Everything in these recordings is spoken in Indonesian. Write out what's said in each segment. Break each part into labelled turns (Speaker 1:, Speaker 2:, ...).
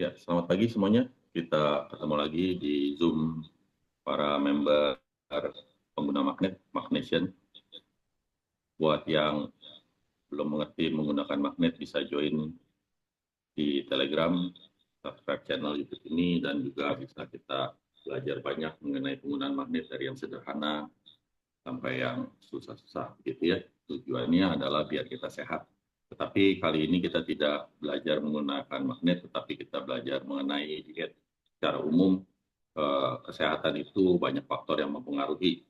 Speaker 1: Ya, selamat pagi semuanya. Kita ketemu lagi di Zoom para member pengguna magnet, Magnesian. Buat yang belum mengerti menggunakan magnet bisa join di Telegram, subscribe channel YouTube ini, dan juga bisa kita belajar banyak mengenai penggunaan magnet dari yang sederhana sampai yang susah-susah gitu ya. Tujuannya adalah biar kita sehat. Tetapi kali ini kita tidak belajar menggunakan magnet, tetapi kita belajar mengenai diet secara umum. Kesehatan itu banyak faktor yang mempengaruhi,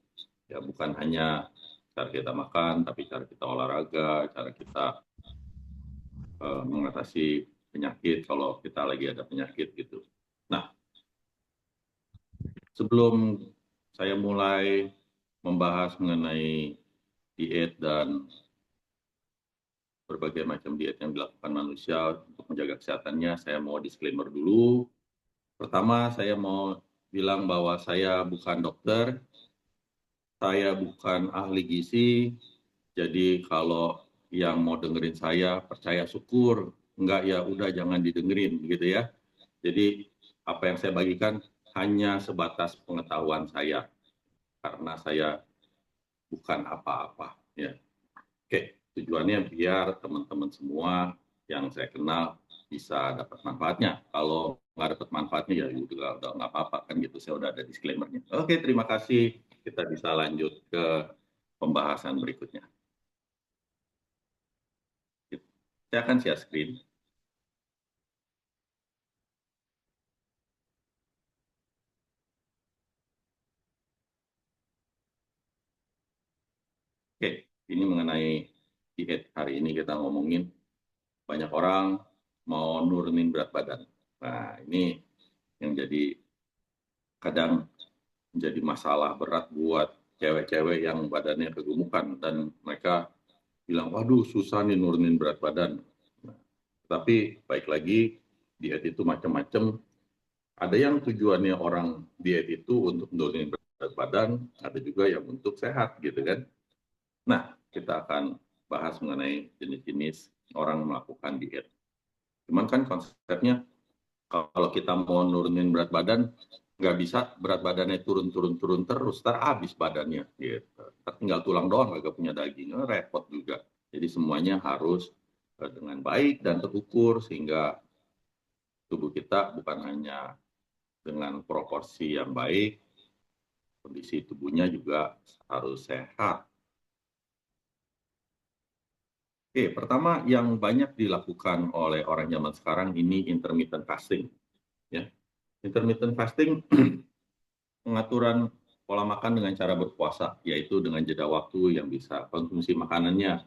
Speaker 1: ya bukan hanya cara kita makan, tapi cara kita olahraga, cara kita mengatasi penyakit kalau kita lagi ada penyakit gitu. Nah, sebelum saya mulai membahas mengenai diet dan berbagai macam diet yang dilakukan manusia untuk menjaga kesehatannya, saya mau disclaimer dulu. Pertama, saya mau bilang bahwa saya bukan dokter, saya bukan ahli gizi, jadi kalau yang mau dengerin saya percaya syukur, enggak ya udah jangan didengerin gitu ya. Jadi apa yang saya bagikan hanya sebatas pengetahuan saya karena saya bukan apa-apa ya. Oke, tujuannya biar teman-teman semua yang saya kenal bisa dapat manfaatnya. Kalau nggak dapat manfaatnya ya juga udah nggak apa-apa kan gitu. Saya udah ada disclaimer-nya. Oke, terima kasih. Kita bisa lanjut ke pembahasan berikutnya. Saya akan share screen. Oke, ini mengenai diet. Hari ini kita ngomongin banyak orang mau nurunin berat badan. Nah, ini yang jadi kadang menjadi masalah berat buat cewek-cewek yang badannya kegemukan dan mereka bilang, waduh susah nih nurunin berat badan. Nah, tapi baik lagi, diet itu macam-macam. Ada yang tujuannya orang diet itu untuk nurunin berat badan, ada juga yang untuk sehat gitu kan. Nah, kita akan bahas mengenai jenis-jenis orang melakukan diet. Cuman kan konsepnya kalau kita mau nurunin berat badan, nggak bisa berat badannya turun terus, ntar habis badannya gitu. Ntar tinggal tulang doang, nggak punya daging, repot juga. Jadi semuanya harus dengan baik dan terukur sehingga tubuh kita bukan hanya dengan proporsi yang baik, kondisi tubuhnya juga harus sehat. Oke, pertama yang banyak dilakukan oleh orang zaman sekarang ini intermittent fasting. Ya, intermittent fasting pengaturan pola makan dengan cara berpuasa, yaitu dengan jeda waktu yang bisa konsumsi makanannya.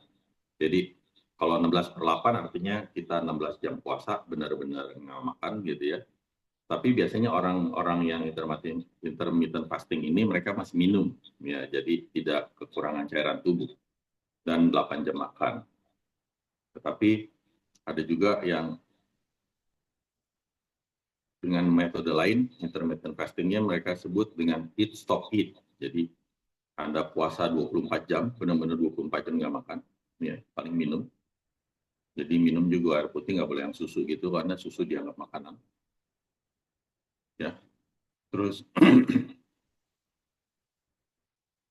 Speaker 1: Jadi kalau 16/8 artinya kita 16 jam puasa benar-benar nggak makan gitu ya. Tapi biasanya orang-orang yang intermittent fasting ini mereka masih minum, ya, jadi tidak kekurangan cairan tubuh dan 8 jam makan. Tetapi ada juga yang dengan metode lain, intermittent fastingnya mereka sebut dengan eat stop eat. Jadi Anda puasa 24 jam, benar-benar 24 jam nggak makan, ya, paling minum. Jadi minum juga air putih, nggak boleh yang susu gitu, karena susu dianggap makanan. Ya, terus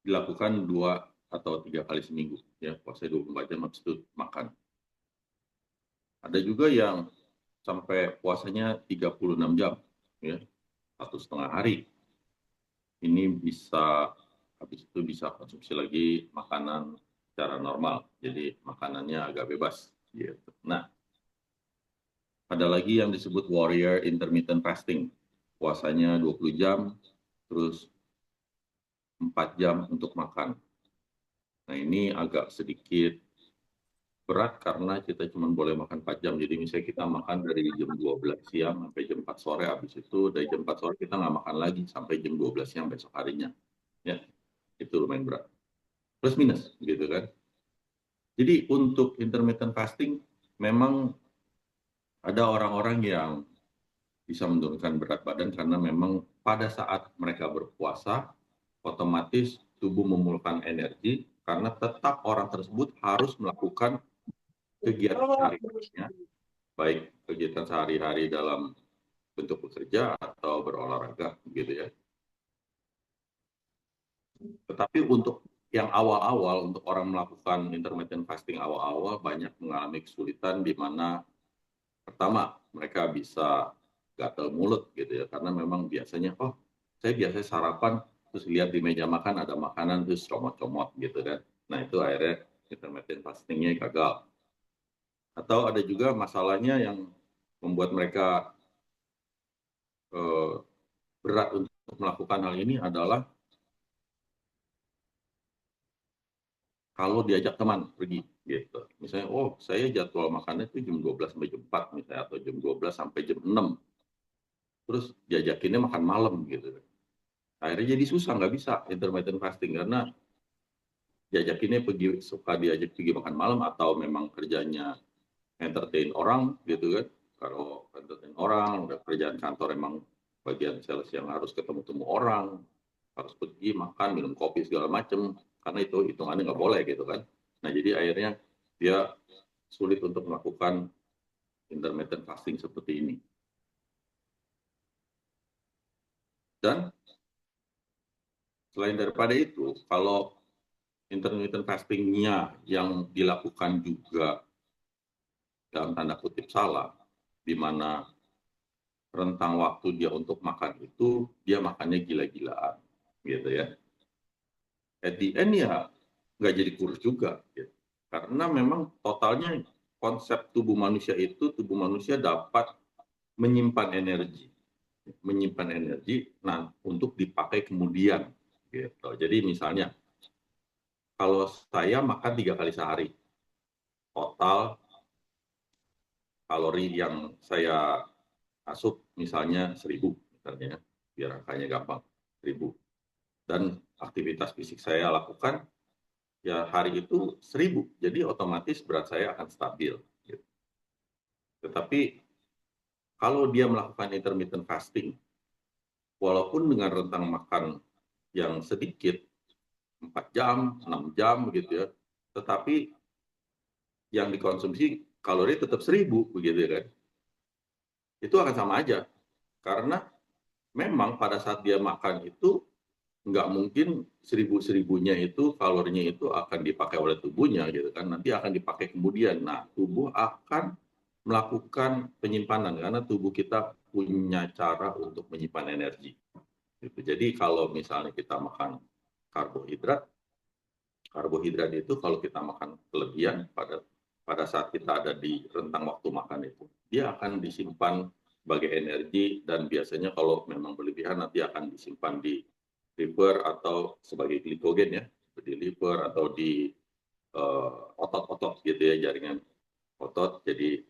Speaker 1: dilakukan 2 atau 3 kali seminggu, ya, puasa 24 jam habis itu makan. Ada juga yang sampai puasanya 36 jam, ya, 1,5 hari. Ini bisa habis itu bisa konsumsi lagi makanan secara normal, jadi makanannya agak bebas. Gitu. Nah, ada lagi yang disebut warrior intermittent fasting. Puasanya 20 jam, terus 4 jam untuk makan. Nah, ini agak sedikit berat karena kita cuma boleh makan 4 jam. Jadi misalnya kita makan dari jam 12 siang sampai jam 4 sore, habis itu dari jam 4 sore kita nggak makan lagi sampai jam 12 siang besok harinya. Ya, itu lumayan berat. Plus minus, gitu kan. Jadi untuk intermittent fasting, memang ada orang-orang yang bisa menurunkan berat badan karena memang pada saat mereka berpuasa, otomatis tubuh memulihkan energi karena tetap orang tersebut harus melakukan kegiatan sehari-harinya, baik kegiatan sehari-hari dalam untuk bekerja atau berolahraga gitu ya. Tetapi untuk yang awal-awal, untuk orang melakukan intermittent fasting awal-awal banyak mengalami kesulitan di mana pertama mereka bisa gatal mulut gitu ya, karena memang biasanya saya biasa sarapan terus lihat di meja makan ada makanan terus comot-comot gitu kan. Nah itu akhirnya intermittent fastingnya gagal. Atau ada juga masalahnya yang membuat mereka eh, berat untuk melakukan hal ini adalah kalau diajak teman pergi gitu. Misalnya, saya jadwal makannya itu jam 12 sampai jam 4 misalnya, atau jam 12 sampai jam 6. Terus diajakinnya makan malam gitu. Akhirnya jadi susah, nggak bisa intermittent fasting karena diajakinnya suka diajak pergi makan malam atau memang kerjanya entertain orang gitu kan. Kalau entertain orang, udah kerjaan kantor emang bagian sales yang harus ketemu-temu orang, harus pergi makan, minum kopi segala macem, karena itu hitungannya nggak boleh gitu kan. Nah jadi akhirnya dia sulit untuk melakukan intermittent fasting seperti ini. Dan selain daripada itu, kalau intermittent fastingnya yang dilakukan juga dalam tanda kutip salah, di mana rentang waktu dia untuk makan itu dia makannya gila-gilaan, gitu ya. At the end ya nggak jadi kurus juga, gitu. Karena memang totalnya konsep tubuh manusia itu tubuh manusia dapat menyimpan energi, nah untuk dipakai kemudian, gitu. Jadi misalnya kalau saya makan 3 kali sehari, total kalori yang saya asup misalnya 1.000 misalnya, biar angkanya gampang, 1.000. Dan aktivitas fisik saya lakukan ya hari itu 1.000, jadi otomatis berat saya akan stabil. Gitu. Tetapi kalau dia melakukan intermittent fasting, walaupun dengan rentang makan yang sedikit, 4 jam, 6 jam gitu ya, tetapi yang dikonsumsi kalori tetap 1.000 begitu kan. Itu akan sama aja. Karena memang pada saat dia makan itu nggak mungkin 1.000-1.000-nya itu kalorinya itu akan dipakai oleh tubuhnya gitu kan. Nanti akan dipakai kemudian. Nah, tubuh akan melakukan penyimpanan karena tubuh kita punya cara untuk menyimpan energi. Gitu. Jadi kalau misalnya kita makan karbohidrat, karbohidrat itu kalau kita makan kelebihan pada saat kita ada di rentang waktu makan itu, dia akan disimpan sebagai energi dan biasanya kalau memang berlebihan nanti akan disimpan di liver atau sebagai glikogen ya, di liver atau di otot-otot gitu ya, jaringan otot jadi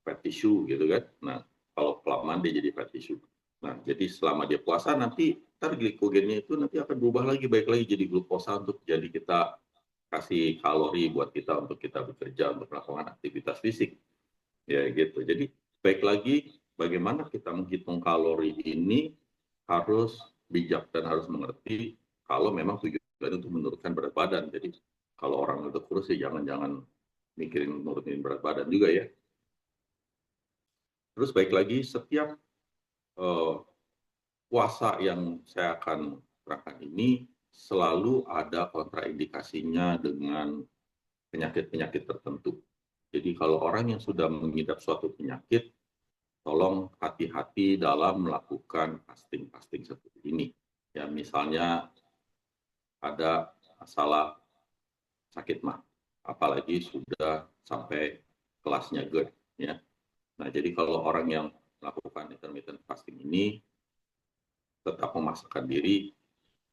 Speaker 1: fat tissue gitu kan. Nah, kalau kelamaan dia jadi fat tissue. Nah, jadi selama dia puasa nanti ntar glikogennya itu nanti akan berubah lagi, baik lagi jadi glukosa untuk jadi kita kasih kalori buat kita untuk kita bekerja, untuk melakukan aktivitas fisik. Ya gitu. Jadi baik lagi bagaimana kita menghitung kalori ini harus bijak dan harus mengerti kalau memang tujuan untuk menurunkan berat badan. Jadi kalau orang udah kurus ya jangan-jangan mikirin nurunin berat badan juga ya. Terus baik lagi setiap uh, puasa yang saya akan terapkan ini selalu ada kontraindikasinya dengan penyakit-penyakit tertentu. Jadi kalau orang yang sudah mengidap suatu penyakit, tolong hati-hati dalam melakukan fasting-fasting seperti ini. Ya misalnya ada masalah sakit mah, apalagi sudah sampai kelasnya GERD. Ya. Nah jadi kalau orang yang melakukan intermittent fasting ini tetap memaksakan diri,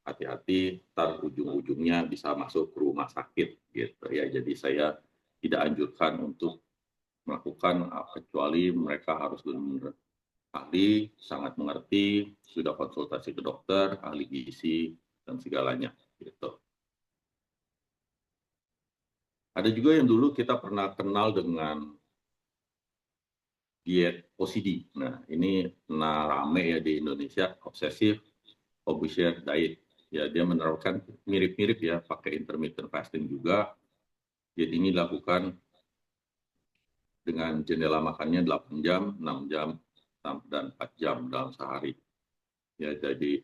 Speaker 1: hati-hati, ntar ujung-ujungnya bisa masuk ke rumah sakit gitu ya. Jadi saya tidak anjurkan untuk melakukan kecuali mereka harus benar-benar ahli, sangat mengerti, sudah konsultasi ke dokter, ahli gizi dan segalanya gitu. Ada juga yang dulu kita pernah kenal dengan diet OCD. Nah, ini pernah rame ya di Indonesia, obsessive obsessive diet. Ya, dia menerapkan mirip-mirip ya, pakai intermittent fasting juga. Jadi ini dilakukan dengan jendela makannya 8 jam, 6 jam, dan 4 jam dalam sehari. Ya, jadi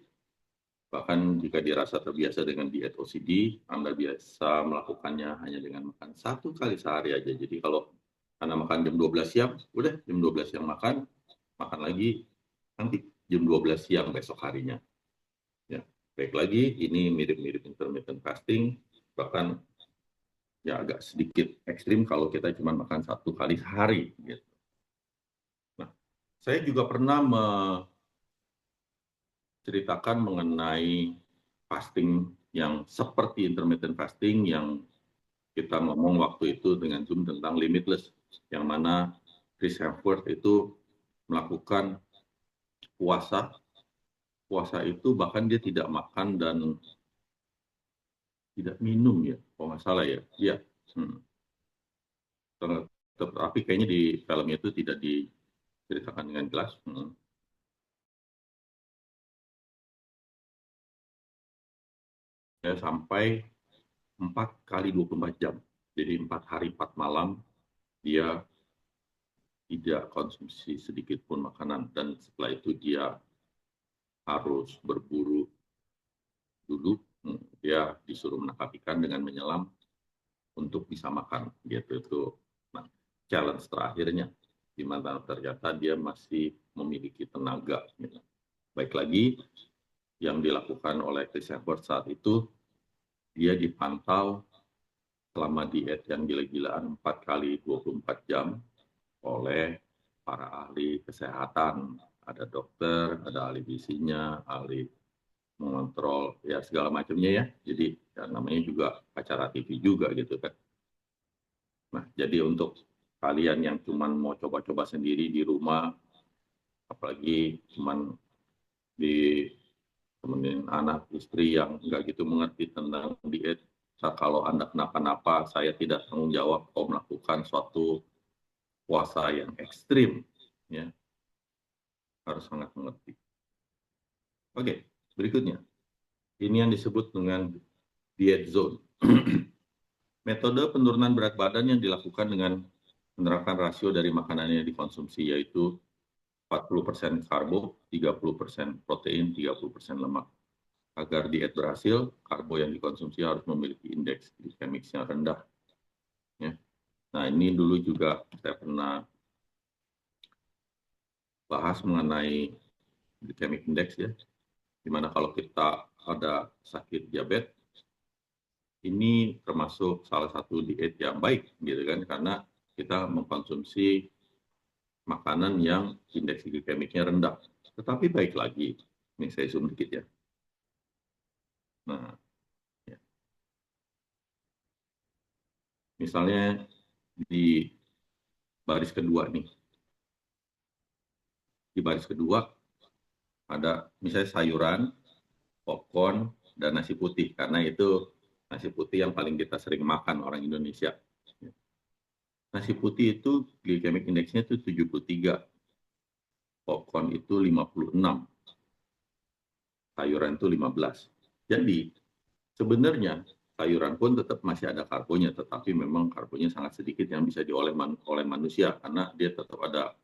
Speaker 1: bahkan jika dirasa terbiasa dengan diet OCD, Anda biasa melakukannya hanya dengan makan 1 kali sehari aja. Jadi kalau Anda makan jam 12 siang, udah jam 12 siang makan lagi nanti jam 12 siang besok harinya. Ya, baik lagi, ini mirip-mirip intermittent fasting, bahkan ya agak sedikit ekstrim kalau kita cuma makan 1 kali sehari. Gitu. Nah, saya juga pernah ceritakan mengenai fasting yang seperti intermittent fasting yang kita ngomong waktu itu dengan Zoom tentang limitless, yang mana Chris Hemsworth itu melakukan puasa itu bahkan dia tidak makan dan tidak minum ya, kalau nggak salah ya. Iya. Tapi kayaknya di filmnya itu tidak diceritakan dengan jelas. Ya, sampai 4 kali 24 jam. Jadi 4 hari 4 malam dia tidak konsumsi sedikit pun makanan, dan setelah itu dia harus berburu dulu. Dia disuruh menangkap ikan dengan menyelam untuk bisa makan gitu. Itu nah, challenge terakhirnya, di mana ternyata dia masih memiliki tenaga. Gitu. Baik lagi yang dilakukan oleh Chris Hemsworth saat itu, dia dipantau selama diet yang gila-gilaan 4 kali 24 jam oleh para ahli kesehatan. Ada dokter, ada ahli gizinya, ahli mengontrol ya segala macamnya ya. Jadi ya, namanya juga acara TV juga gitu kan. Nah, jadi untuk kalian yang cuman mau coba-coba sendiri di rumah, apalagi cuman di temenin anak istri yang nggak gitu mengerti tentang diet, kalau Anda kenapa-napa, saya tidak tanggung jawab kalau melakukan suatu puasa yang ekstrim, ya harus sangat mengerti. Oke, berikutnya, ini yang disebut dengan diet zone. Metode penurunan berat badan yang dilakukan dengan menerapkan rasio dari makanan yang dikonsumsi, yaitu 40% karbo, 30% protein, 30% lemak. Agar diet berhasil, karbo yang dikonsumsi harus memiliki indeks glikemik yang rendah. Ya. Nah, ini dulu juga saya pernah bahas mengenai glycemic index ya, dimana kalau kita ada sakit diabetes, ini termasuk salah satu diet yang baik gitu kan, karena kita mengkonsumsi makanan yang indeks glikemiknya rendah. Tetapi baik lagi, ini saya zoom dikit ya. Nah, ya. Misalnya di baris kedua nih, di baris kedua ada misalnya sayuran, popcorn, dan nasi putih, karena itu nasi putih yang paling kita sering makan orang Indonesia. Nasi putih itu glycemic indexnya itu 73, popcorn itu 56, sayuran itu 15. Jadi sebenarnya sayuran pun tetap masih ada karbonya, tetapi memang karbonya sangat sedikit yang bisa diolah oleh manusia, karena dia tetap ada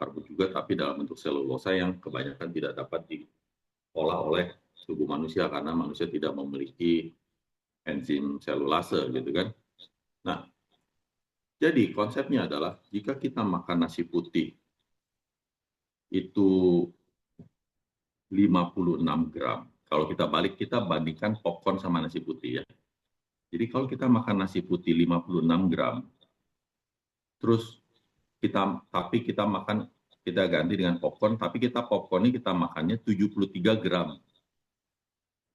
Speaker 1: karbo juga, tapi dalam bentuk selulosa yang kebanyakan tidak dapat diolah oleh tubuh manusia, karena manusia tidak memiliki enzim selulase gitu kan. Nah, jadi konsepnya adalah jika kita makan nasi putih itu 56 gram. Kalau kita balik, kita bandingkan popcorn sama nasi putih ya. Jadi kalau kita makan nasi putih 56 gram, terus kita ganti dengan popcorn, tapi popcornnya kita makannya 73 gram.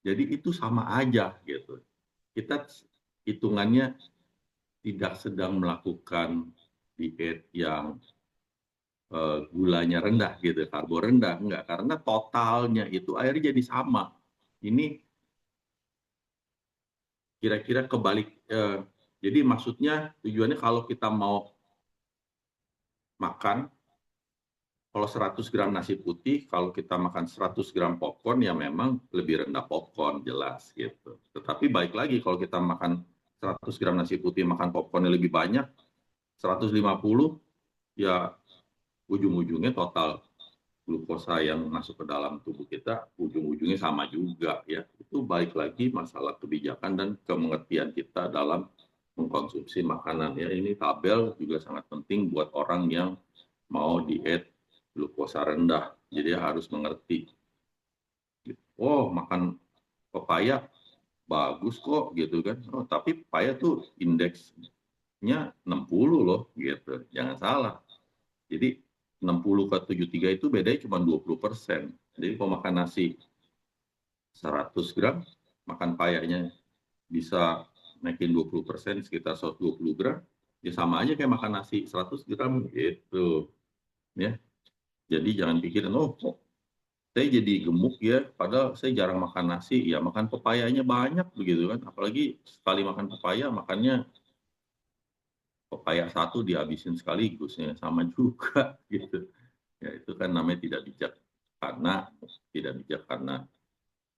Speaker 1: Jadi itu sama aja gitu. Kita hitungannya tidak sedang melakukan diet yang gulanya rendah gitu, karbo rendah, enggak, karena totalnya itu akhirnya jadi sama. Ini kira-kira kebalik. Jadi maksudnya tujuannya kalau kita mau makan, kalau 100 gram nasi putih, kalau kita makan 100 gram popcorn, ya memang lebih rendah popcorn, jelas gitu. Tetapi baik lagi, kalau kita makan 100 gram nasi putih, makan popcornnya lebih banyak, 150, ya ujung-ujungnya total glukosa yang masuk ke dalam tubuh kita ujung-ujungnya sama juga ya. Itu balik lagi masalah kebijakan dan kemengertian kita dalam mengkonsumsi makanan ya. Ini tabel juga sangat penting buat orang yang mau diet glukosa rendah. Jadi harus mengerti. Oh, makan pepaya bagus kok gitu kan. Oh, tapi pepaya tuh indeksnya 60 loh gitu. Jangan salah. Jadi 60 ke 73 itu bedanya cuma 20%. Jadi kalau makan nasi 100 gram, makan payahnya bisa naikin 20%, sekitar 120 gram, ya sama aja kayak makan nasi 100 gram gitu. Ya. Jadi jangan pikirin, oh kok saya jadi gemuk ya, padahal saya jarang makan nasi, ya makan pepayanya banyak begitu kan. Apalagi sekali makan pepaya, makannya pepaya satu dihabisin sekaligus, ya sama juga gitu. Ya itu kan namanya tidak bijak karena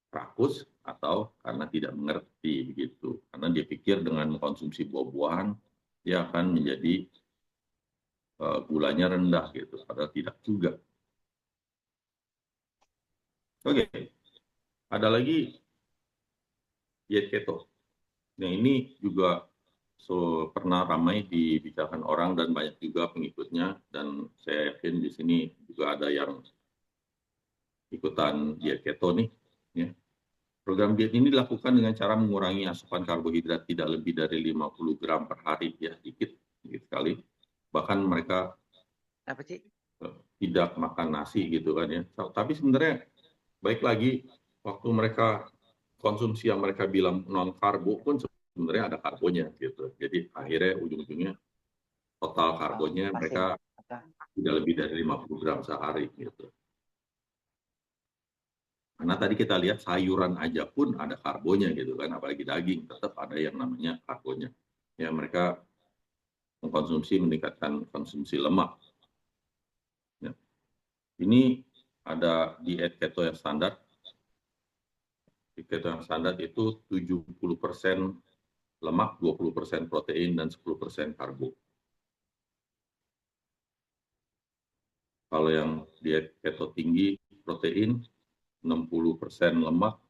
Speaker 1: rakus atau karena tidak mengerti begitu. Karena dia pikir dengan mengkonsumsi buah-buahan dia akan menjadi gulanya rendah gitu, padahal tidak juga. Oke, ada lagi diet keto. Nah ini juga pernah ramai dibicarakan orang dan banyak juga pengikutnya dan saya yakin di sini juga ada yang ikutan diet keto nih. Ya. Program diet ini dilakukan dengan cara mengurangi asupan karbohidrat tidak lebih dari 50 gram per hari, ya dikit, dikit sekali. Bahkan mereka tidak makan nasi gitu kan ya. Tapi sebenarnya baik lagi waktu mereka konsumsi yang mereka bilang non karbo pun sebenarnya ada karbonya gitu. Jadi akhirnya ujung-ujungnya total karbonya mereka tidak lebih dari 50 gram sehari gitu. Karena tadi kita lihat sayuran aja pun ada karbonya gitu kan, apalagi daging tetap ada yang namanya karbonya. Ya mereka mengkonsumsi meningkatkan konsumsi lemak. Ya. Ini ada diet keto yang standar. Diet keto yang standar itu 70% lemak, 20% protein dan 10% karbo. Kalau yang diet keto tinggi protein 60% lemak,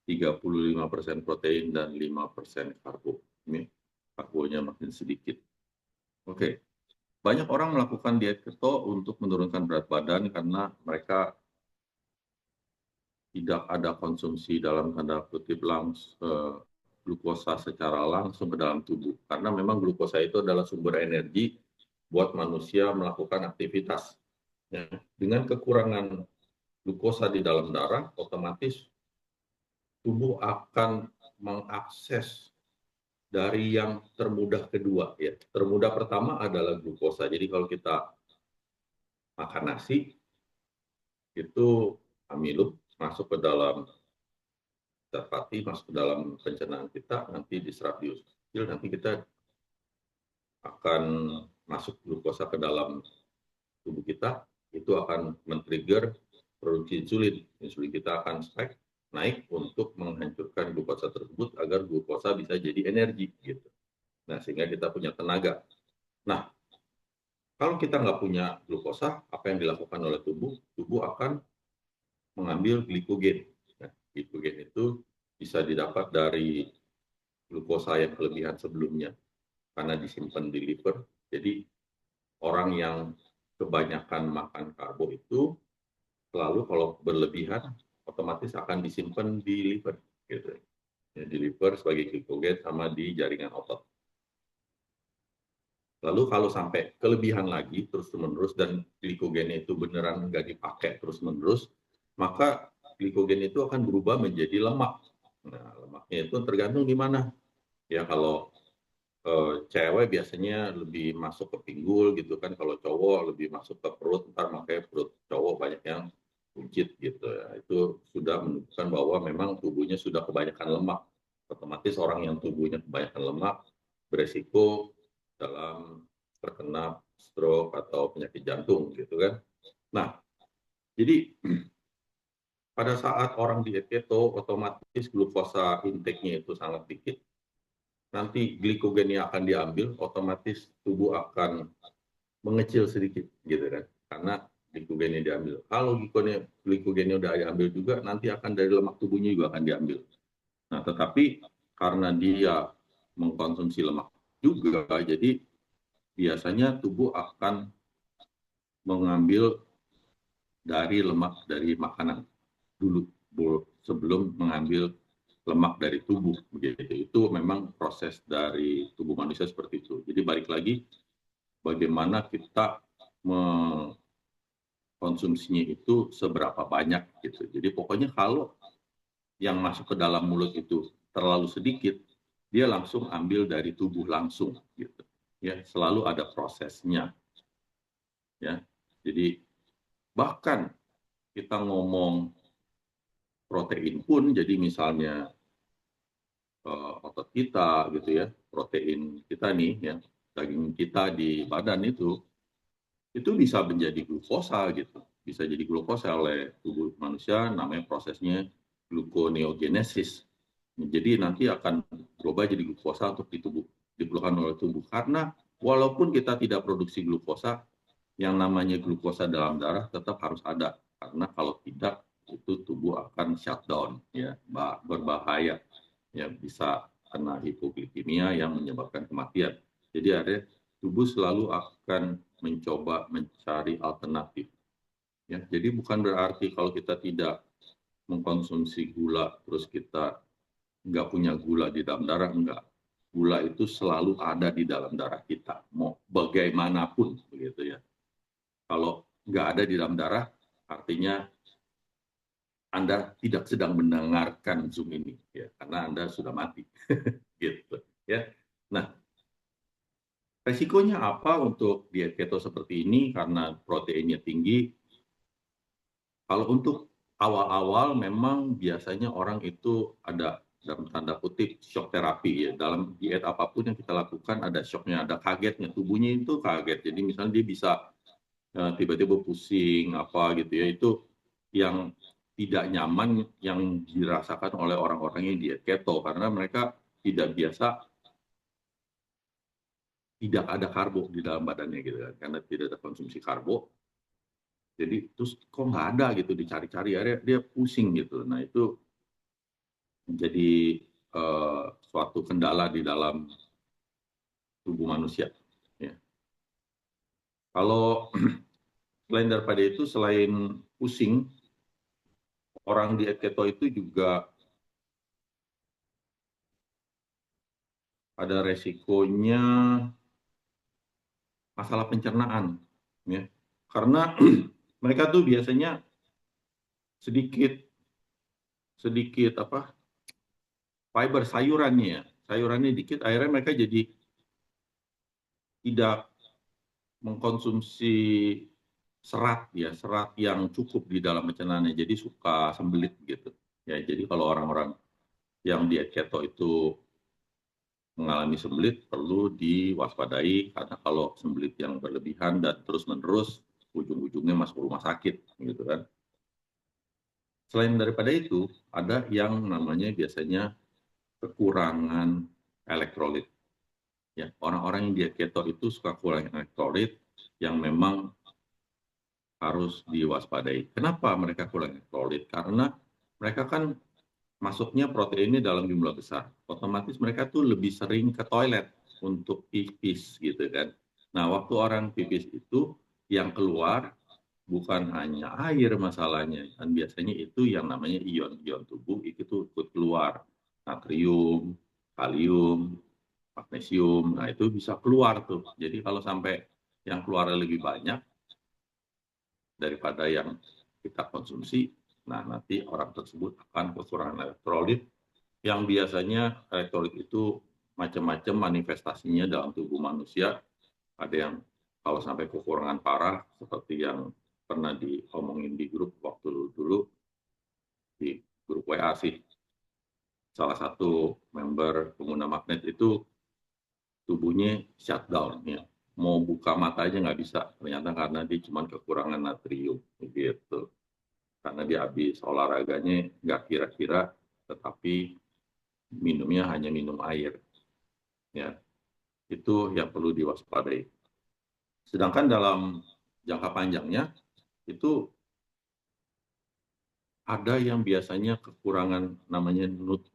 Speaker 1: 35% protein dan 5% karbo. Ini karbonya makin sedikit. Oke, banyak orang melakukan diet keto untuk menurunkan berat badan karena mereka tidak ada konsumsi dalam tanda kutip glukosa secara langsung ke dalam tubuh. Karena memang glukosa itu adalah sumber energi buat manusia melakukan aktivitas. Ya. Dengan kekurangan glukosa di dalam darah, otomatis tubuh akan mengakses dari yang termudah kedua. Ya. Termudah pertama adalah glukosa. Jadi kalau kita makan nasi, itu amilum masuk ke dalam zat fatty, masuk ke dalam pencernaan kita, nanti diserap di usus kecil, nanti kita akan masuk glukosa ke dalam tubuh kita, itu akan men-trigger produksi insulin. Insulin kita akan spike, naik untuk menghancurkan glukosa tersebut agar glukosa bisa jadi energi. Gitu. Nah, sehingga kita punya tenaga. Nah, kalau kita nggak punya glukosa, apa yang dilakukan oleh tubuh? Tubuh akan mengambil glikogen. Nah, glikogen itu bisa didapat dari glukosa yang kelebihan sebelumnya karena disimpan di liver. Jadi orang yang kebanyakan makan karbo itu selalu kalau berlebihan otomatis akan disimpan di liver gitu. Ya, di liver sebagai glikogen sama di jaringan otot. Lalu kalau sampai kelebihan lagi terus-menerus dan glikogen itu beneran nggak dipakai terus-menerus, maka glikogen itu akan berubah menjadi lemak. Nah, lemaknya itu tergantung di mana. Ya kalau cewek biasanya lebih masuk ke pinggul gitu kan, kalau cowok lebih masuk ke perut, ntar makanya perut cowok banyak yang buncit gitu ya. Itu sudah menunjukkan bahwa memang tubuhnya sudah kebanyakan lemak. Otomatis orang yang tubuhnya kebanyakan lemak beresiko dalam terkena stroke atau penyakit jantung gitu kan. Nah, jadi pada saat orang diet keto otomatis glukosa intake-nya itu sangat dikit. Nanti glikogennya akan diambil, otomatis tubuh akan mengecil sedikit gitu kan. karena glikogennya diambil. Kalau glikogennya udah diambil juga, nanti akan dari lemak tubuhnya juga akan diambil. Nah, tetapi karena dia mengkonsumsi lemak juga, jadi biasanya tubuh akan mengambil dari lemak dari makanan dulu sebelum mengambil lemak dari tubuh begitu. Itu memang proses dari tubuh manusia seperti itu. Jadi balik lagi bagaimana kita mengkonsumsinya itu seberapa banyak gitu. Jadi pokoknya kalau yang masuk ke dalam mulut itu terlalu sedikit, dia langsung ambil dari tubuh langsung gitu. Ya, selalu ada prosesnya ya. Jadi bahkan kita ngomong protein pun, jadi misalnya otot kita gitu ya, protein kita nih ya, daging kita di badan itu bisa menjadi glukosa gitu, bisa jadi glukosa oleh tubuh manusia, namanya prosesnya gluconeogenesis. Jadi nanti akan berubah jadi glukosa untuk diperlukan oleh tubuh, karena walaupun kita tidak produksi glukosa, yang namanya glukosa dalam darah tetap harus ada, karena kalau tidak itu tubuh akan shutdown ya, berbahaya ya, bisa kena hipoglikemia yang menyebabkan kematian. Jadi ada tubuh selalu akan mencoba mencari alternatif ya. Jadi bukan berarti kalau kita tidak mengkonsumsi gula terus kita nggak punya gula di dalam darah, enggak. Gula itu selalu ada di dalam darah kita, mau bagaimanapun begitu ya. Kalau nggak ada di dalam darah, artinya Anda tidak sedang mendengarkan Zoom ini, ya, karena Anda sudah mati, gitu, ya. Nah, resikonya apa untuk diet keto seperti ini karena proteinnya tinggi? Kalau untuk awal-awal memang biasanya orang itu ada dalam tanda kutip shock terapi ya. Dalam diet apapun yang kita lakukan ada shocknya, ada kagetnya. Tubuhnya itu kaget. Jadi misalnya dia bisa tiba-tiba pusing apa gitu ya. Itu yang tidak nyaman yang dirasakan oleh orang-orang yang diet keto karena mereka tidak biasa, tidak ada karbo di dalam badannya gitu kan, karena tidak ada konsumsi karbo. Jadi terus kok nggak ada gitu, dicari-cari akhirnya dia pusing gitu. Nah itu menjadi suatu kendala di dalam tubuh manusia. Ya. Kalau selain daripada itu, selain pusing, orang diet keto itu juga ada resikonya masalah pencernaan, ya. Karena mereka tuh biasanya sedikit sedikit apa fiber sayurannya dikit, akhirnya mereka jadi tidak mengkonsumsi serat ya, serat yang cukup di dalam pencernaannya, jadi suka sembelit gitu ya. Jadi kalau orang-orang yang diet keto itu mengalami sembelit perlu diwaspadai, karena kalau sembelit yang berlebihan dan terus-menerus ujung-ujungnya masuk rumah sakit gitu kan. Selain daripada itu, ada yang namanya biasanya kekurangan elektrolit. Ya, orang-orang yang diet keto itu suka kurang elektrolit yang memang harus diwaspadai. Kenapa mereka kurang elektrolit? Karena mereka kan masuknya proteinnya dalam jumlah besar. Otomatis mereka tuh lebih sering ke toilet untuk pipis gitu kan. Nah, waktu orang pipis itu yang keluar bukan hanya air masalahnya, dan biasanya itu yang namanya ion-ion tubuh itu ikut keluar. Natrium, kalium, magnesium, nah itu bisa keluar tuh. Jadi kalau sampai yang keluar lebih banyak daripada yang kita konsumsi, nah nanti orang tersebut akan kekurangan elektrolit, yang biasanya elektrolit itu macam-macam manifestasinya dalam tubuh manusia. Ada yang kalau sampai kekurangan parah, seperti yang pernah diomongin di grup waktu dulu, di grup WA sih, salah satu member pengguna magnet itu tubuhnya shutdown ya, mau buka mata aja nggak bisa ternyata karena dia cuma kekurangan natrium gitu, karena dia habis olahraganya nggak kira-kira, tetapi minumnya hanya minum air ya. Itu yang perlu diwaspadai. Sedangkan dalam jangka panjangnya itu ada yang biasanya kekurangan namanya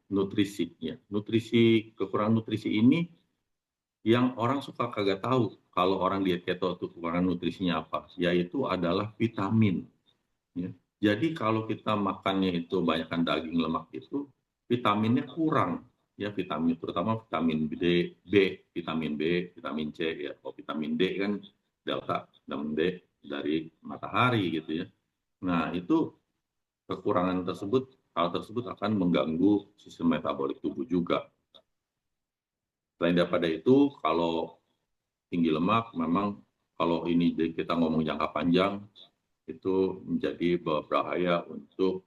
Speaker 1: nutrisi ya. Kekurangan nutrisi ini yang orang suka kagak tahu kalau orang diet keto itu kekurangan nutrisinya apa, yaitu adalah vitamin ya. Jadi kalau kita makannya itu banyakkan daging lemak itu vitaminnya kurang ya, vitamin terutama vitamin vitamin B, vitamin C ya. Kalau vitamin D kan delta, vitamin D dari matahari gitu ya. Nah, itu kekurangan tersebut, hal tersebut akan mengganggu sistem metabolik tubuh juga. Selain daripada itu, kalau tinggi lemak, memang kalau ini kita ngomong jangka panjang, itu menjadi berbahaya untuk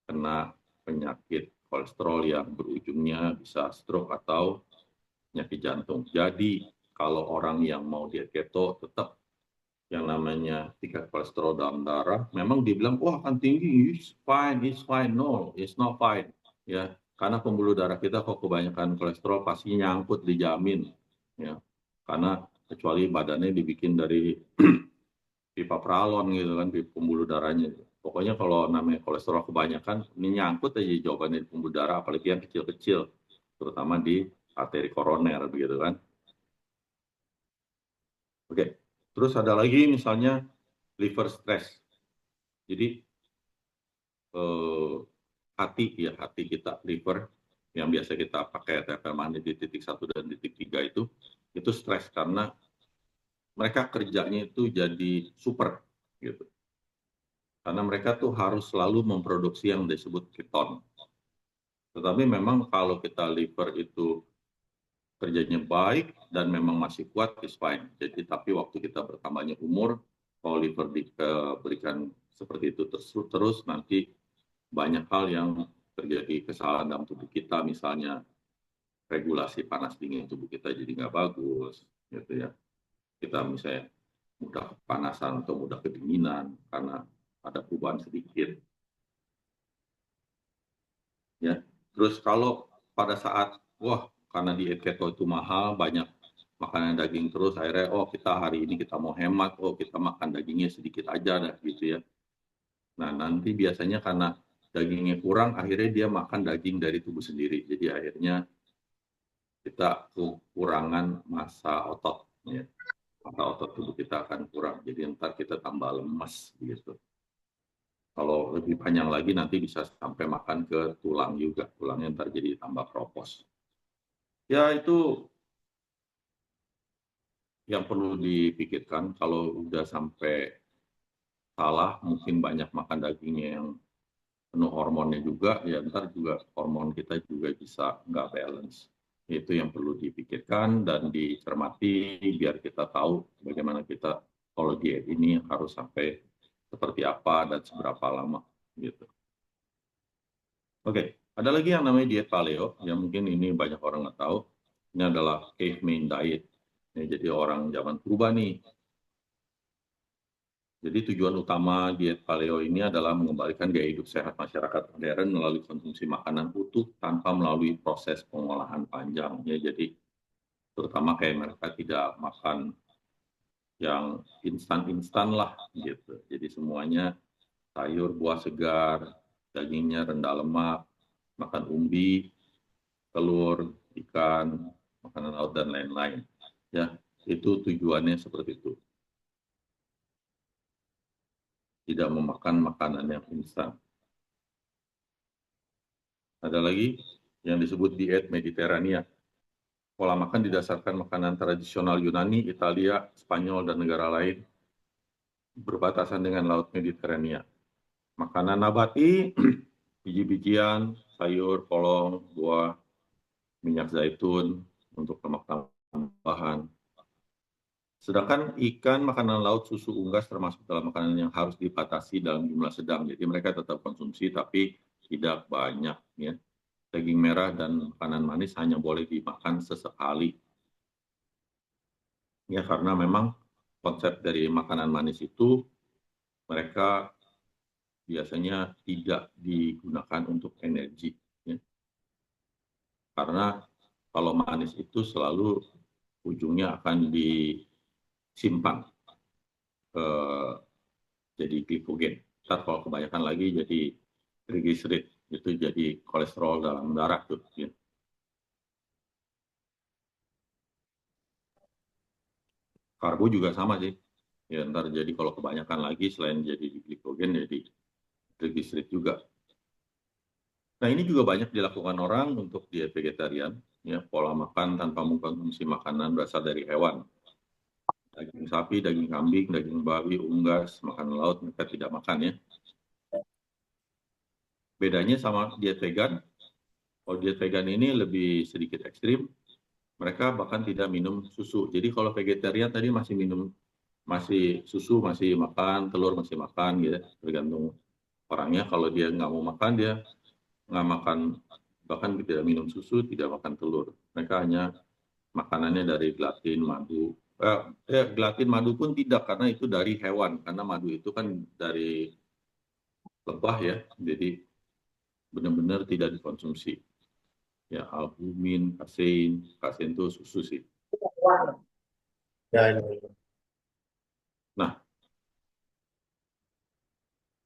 Speaker 1: kena penyakit kolesterol yang berujungnya bisa stroke atau penyakit jantung. Jadi, kalau orang yang mau diet keto tetap yang namanya tingkat kolesterol dalam darah, memang dibilang, wah akan tinggi, it's fine, no, it's not fine. Ya, karena pembuluh darah kita kalau kebanyakan kolesterol pasti nyangkut dijamin. Ya, karena kecuali badannya dibikin dari pipa pralon gitu kan, pembuluh darahnya. Pokoknya kalau namanya kolesterol kebanyakan, ini nyangkut aja jawabannya di pembuluh darah, apalagi yang kecil-kecil, terutama di arteri koroner begitu kan. Oke, terus ada lagi misalnya liver stress. Jadi hati kita, liver yang biasa kita pakai TPM manis di titik 1 dan titik 3 itu stres karena mereka kerjanya itu jadi super gitu. Karena mereka tuh harus selalu memproduksi yang disebut keton. Tetapi memang kalau kita liver itu kerjanya baik dan memang masih kuat, is fine. Jadi tapi waktu kita bertambahnya umur, kalau liver diberikan seperti itu terus nanti banyak hal yang terjadi kesalahan dalam tubuh kita, misalnya regulasi panas dingin tubuh kita jadi nggak bagus, gitu ya. Kita misalnya mudah kepanasan atau mudah kedinginan karena ada perubahan sedikit, ya. Terus kalau pada saat wah karena diet keto itu mahal, banyak makanan daging terus, akhirnya oh kita hari ini kita mau hemat, oh kita makan dagingnya sedikit aja dah gitu ya. Nah nanti biasanya karena dagingnya kurang, akhirnya dia makan daging dari tubuh sendiri. Jadi akhirnya kita kekurangan massa otot. Ya. Massa otot tubuh kita akan kurang. Jadi ntar kita tambah lemas gitu. Kalau lebih panjang lagi nanti bisa sampai makan ke tulang juga. Tulangnya ntar jadi tambah kropos. Ya itu yang perlu dipikirkan kalau udah sampai salah, mungkin banyak makan dagingnya yang penuh hormonnya juga, ya ntar juga hormon kita juga bisa nggak balance. Itu yang perlu dipikirkan dan dicermati biar kita tahu bagaimana kita kalau diet ini harus sampai seperti apa dan seberapa lama gitu. Oke, ada lagi yang namanya diet paleo yang mungkin ini banyak orang nggak tahu. Ini adalah caveman diet. Ya, jadi orang zaman purba nih. Jadi tujuan utama diet paleo ini adalah mengembalikan gaya hidup sehat masyarakat modern melalui konsumsi makanan utuh tanpa melalui proses pengolahan panjang. Ya, jadi terutama kayak mereka tidak makan yang instan-instan lah gitu. Jadi semuanya sayur, buah segar, dagingnya rendah lemak, makan umbi, telur, ikan, makanan laut dan lain-lain. Ya, itu tujuannya seperti itu. Tidak memakan makanan yang instan. Ada lagi yang disebut diet Mediterania. Pola makan didasarkan makanan tradisional Yunani, Italia, Spanyol, dan negara lain berbatasan dengan Laut Mediterania. Makanan nabati, biji-bijian, sayur, kolong, buah, minyak zaitun untuk lemak tambahan. Sedangkan ikan, makanan laut, susu, unggas termasuk dalam makanan yang harus dibatasi dalam jumlah sedang. Jadi mereka tetap konsumsi tapi tidak banyak. Ya. Daging merah dan makanan manis hanya boleh dimakan sesekali. Ya karena memang konsep dari makanan manis itu mereka biasanya tidak digunakan untuk energi. Ya. Karena kalau manis itu selalu ujungnya akan disimpan. eh, jadi glikogen. Ntar kalau kebanyakan lagi jadi triglyceride, itu jadi kolesterol dalam darah tuh. Ya. Karbo juga sama sih. Ya, ntar jadi kalau kebanyakan lagi selain jadi glikogen jadi triglyceride juga. Nah, ini juga banyak dilakukan orang untuk diet vegetarian, ya, pola makan tanpa mengkonsumsi makanan berasal dari hewan. Daging sapi, daging kambing, daging babi, unggas, makan laut mereka tidak makan ya. Bedanya sama diet vegan, kalau diet vegan ini lebih sedikit ekstrim, mereka bahkan tidak minum susu. Jadi kalau vegetarian tadi masih minum, masih susu, masih makan, telur masih makan gitu, tergantung orangnya. Kalau dia nggak mau makan, dia nggak makan, bahkan tidak minum susu, tidak makan telur. Mereka hanya makanannya dari gelatin, madu. Gelatin madu pun tidak, karena itu dari hewan. Karena madu itu kan dari lebah ya, jadi benar-benar tidak dikonsumsi. Ya, albumin, kasein, kasein itu susu sih.
Speaker 2: Dan
Speaker 1: Nah,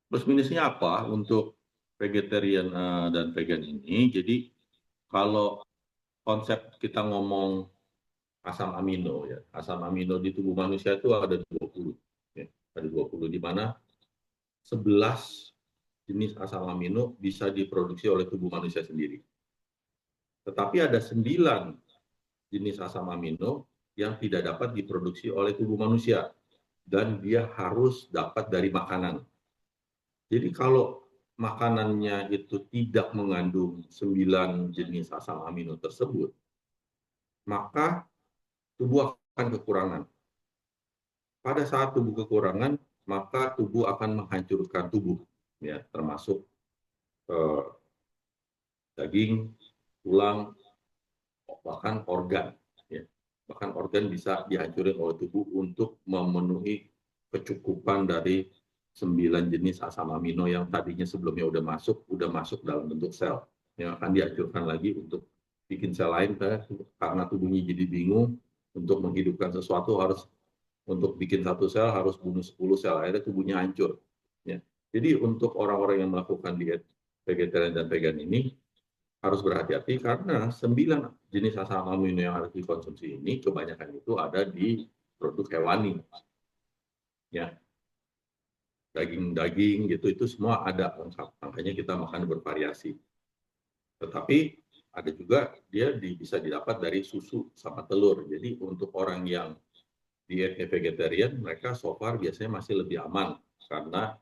Speaker 1: plus minusnya apa untuk vegetarian dan vegan ini? Jadi kalau konsep kita ngomong asam amino ya, asam amino di tubuh manusia itu ada 20. Ya. Ada 20 di mana 11 jenis asam amino bisa diproduksi oleh tubuh manusia sendiri. Tetapi ada 9 jenis asam amino yang tidak dapat diproduksi oleh tubuh manusia dan dia harus dapat dari makanan. Jadi kalau makanannya itu tidak mengandung 9 jenis asam amino tersebut, maka tubuh akan kekurangan. Pada saat tubuh kekurangan, maka tubuh akan menghancurkan tubuh, ya, termasuk eh, daging, tulang, bahkan organ. Ya. Bahkan organ bisa dihancurin oleh tubuh untuk memenuhi kecukupan dari 9 jenis asam amino yang tadinya sebelumnya udah masuk dalam bentuk sel. Yang akan dihancurkan lagi untuk bikin sel lain, karena tubuhnya jadi bingung untuk menghidupkan sesuatu, harus untuk bikin satu sel harus bunuh 10 sel, akhirnya tubuhnya hancur. Ya. Jadi untuk orang-orang yang melakukan diet vegetarian dan vegan ini harus berhati-hati karena 9 jenis asam amino yang harus dikonsumsi ini kebanyakan itu ada di produk hewani, ya, daging-daging gitu itu semua ada lengkap. Makanya kita makan bervariasi. Tetapi ada juga dia bisa didapat dari susu sama telur. Jadi untuk orang yang diet vegetarian, mereka so far biasanya masih lebih aman karena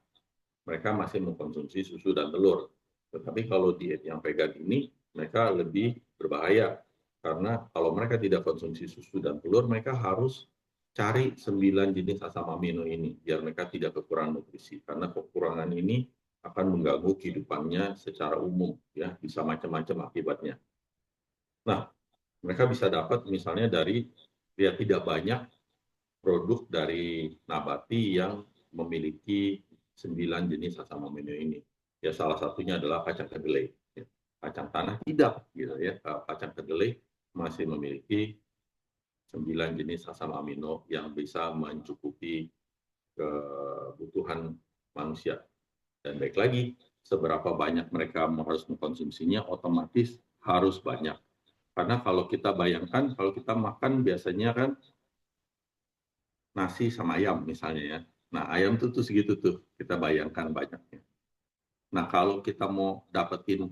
Speaker 1: mereka masih mengkonsumsi susu dan telur. Tetapi kalau diet yang vegan ini, mereka lebih berbahaya. Karena kalau mereka tidak konsumsi susu dan telur, mereka harus cari 9 jenis asam amino ini, biar mereka tidak kekurangan nutrisi. Karena kekurangan ini akan mengganggu kehidupannya secara umum, ya, bisa macam-macam akibatnya. Nah, mereka bisa dapat misalnya dari, ya, tidak banyak produk dari nabati yang memiliki 9 jenis asam amino ini. Ya, salah satunya adalah kacang kedelai. Ya. Kacang tanah tidak, gitu ya. Kacang kedelai masih memiliki 9 jenis asam amino yang bisa mencukupi kebutuhan manusia. Dan baik lagi, seberapa banyak mereka harus mengkonsumsinya, otomatis harus banyak. Karena kalau kita bayangkan, kalau kita makan biasanya kan nasi sama ayam misalnya ya. Nah, ayam tuh segitu tuh, kita bayangkan banyaknya. Nah, kalau kita mau dapetin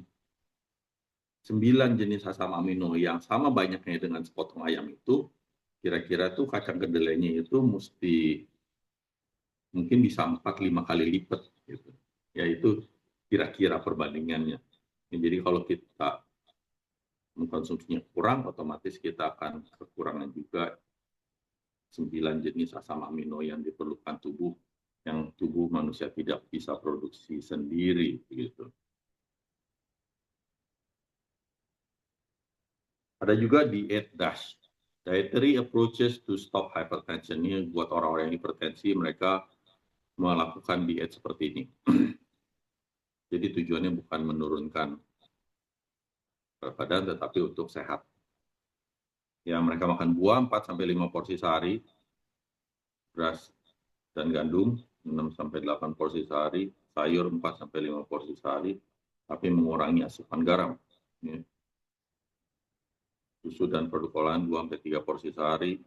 Speaker 1: 9 jenis asam amino yang sama banyaknya dengan sepotong ayam itu, kira-kira tuh kacang kedelainya itu mesti mungkin bisa 4-5 kali lipat gitu. Ya itu kira-kira perbandingannya. Jadi kalau kita mengkonsumsinya kurang, otomatis kita akan kekurangan juga 9 jenis asam amino yang diperlukan tubuh, yang tubuh manusia tidak bisa produksi sendiri gitu. Ada juga diet DASH, Dietary Approaches to Stop Hypertension. Ini buat orang-orang yang hipertensi, mereka melakukan diet seperti ini. Jadi tujuannya bukan menurunkan berat badan, tetapi untuk sehat. Ya, mereka makan buah 4-5 porsi sehari, beras dan gandum 6-8 porsi sehari, sayur 4-5 porsi sehari, tapi mengurangi asupan garam. Ya. Susu dan produk olahan 2-3 porsi sehari,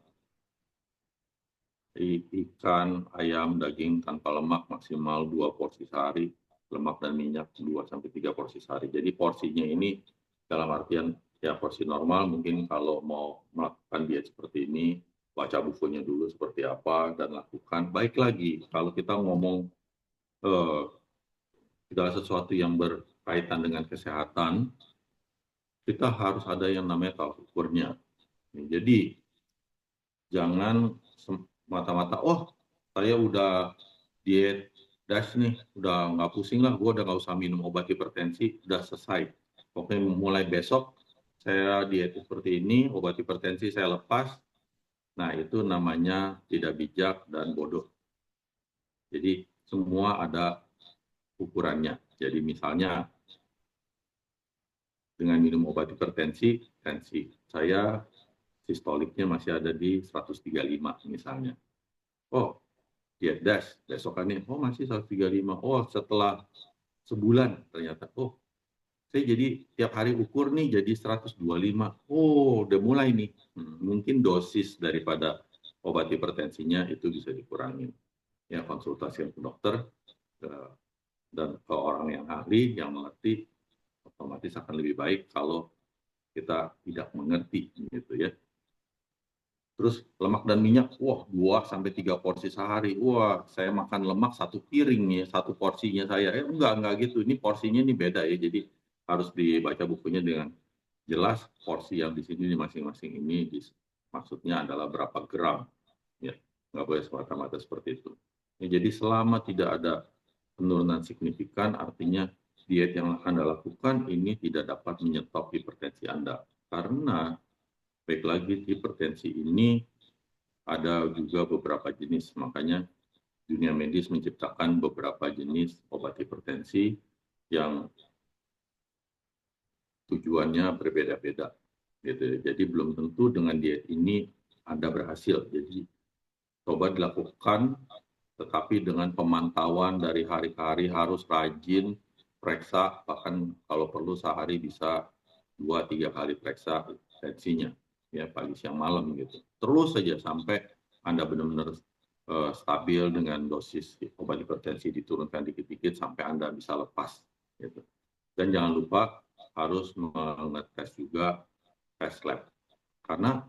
Speaker 1: ikan, ayam, daging tanpa lemak maksimal 2 porsi sehari, lemak dan minyak 2-3 porsi sehari. Jadi porsinya ini dalam artian ya porsi normal, mungkin kalau mau melakukan diet seperti ini, baca bukunya dulu seperti apa dan lakukan. Baik lagi, kalau kita ngomong segala sesuatu yang berkaitan dengan kesehatan, kita harus ada yang namanya tolak ukurnya. Jadi jangan mata-mata, oh saya udah diet DASH nih, udah nggak pusing lah, gue udah nggak usah minum obat hipertensi, udah selesai. Pokoknya mulai besok saya diet seperti ini, obat hipertensi saya lepas. Nah itu namanya tidak bijak dan bodoh. Jadi semua ada ukurannya. Jadi misalnya dengan minum obat hipertensi, tensi saya sistoliknya masih ada di 135 misalnya. Oh, diet DASH, besokannya, oh masih 135. Oh, setelah sebulan ternyata, oh saya jadi tiap hari ukur nih jadi 125. Oh, udah mulai nih. Mungkin dosis daripada obat hipertensinya itu bisa dikurangi. Ya, konsultasi ke dokter dan ke orang yang ahli, yang mengerti, otomatis akan lebih baik kalau kita tidak mengerti gitu ya. Terus lemak dan minyak, wah 2-3 porsi sehari. Wah, saya makan lemak 1 piring nih, 1 porsinya saya. Enggak gitu. Ini porsinya ini beda ya. Jadi harus dibaca bukunya dengan jelas porsi yang di sini di masing-masing ini maksudnya adalah berapa gram. Ya, nggak boleh semata-mata seperti itu. Ya, jadi selama tidak ada penurunan signifikan, artinya diet yang Anda lakukan ini tidak dapat menyetop hipertensi Anda. Karena baik lagi hipertensi ini ada juga beberapa jenis, makanya dunia medis menciptakan beberapa jenis obat hipertensi yang tujuannya berbeda-beda. Gitu. Jadi belum tentu dengan diet ini Anda berhasil. Jadi coba dilakukan, tetapi dengan pemantauan dari hari ke hari harus rajin periksa, bahkan kalau perlu sehari bisa 2-3 kali periksa tensinya, ya pagi siang malam gitu. Terus saja sampai Anda benar-benar stabil dengan dosis obat hipertensi diturunkan dikit-dikit sampai Anda bisa lepas. Gitu. Dan jangan lupa harus mengetes juga tes lab. Karena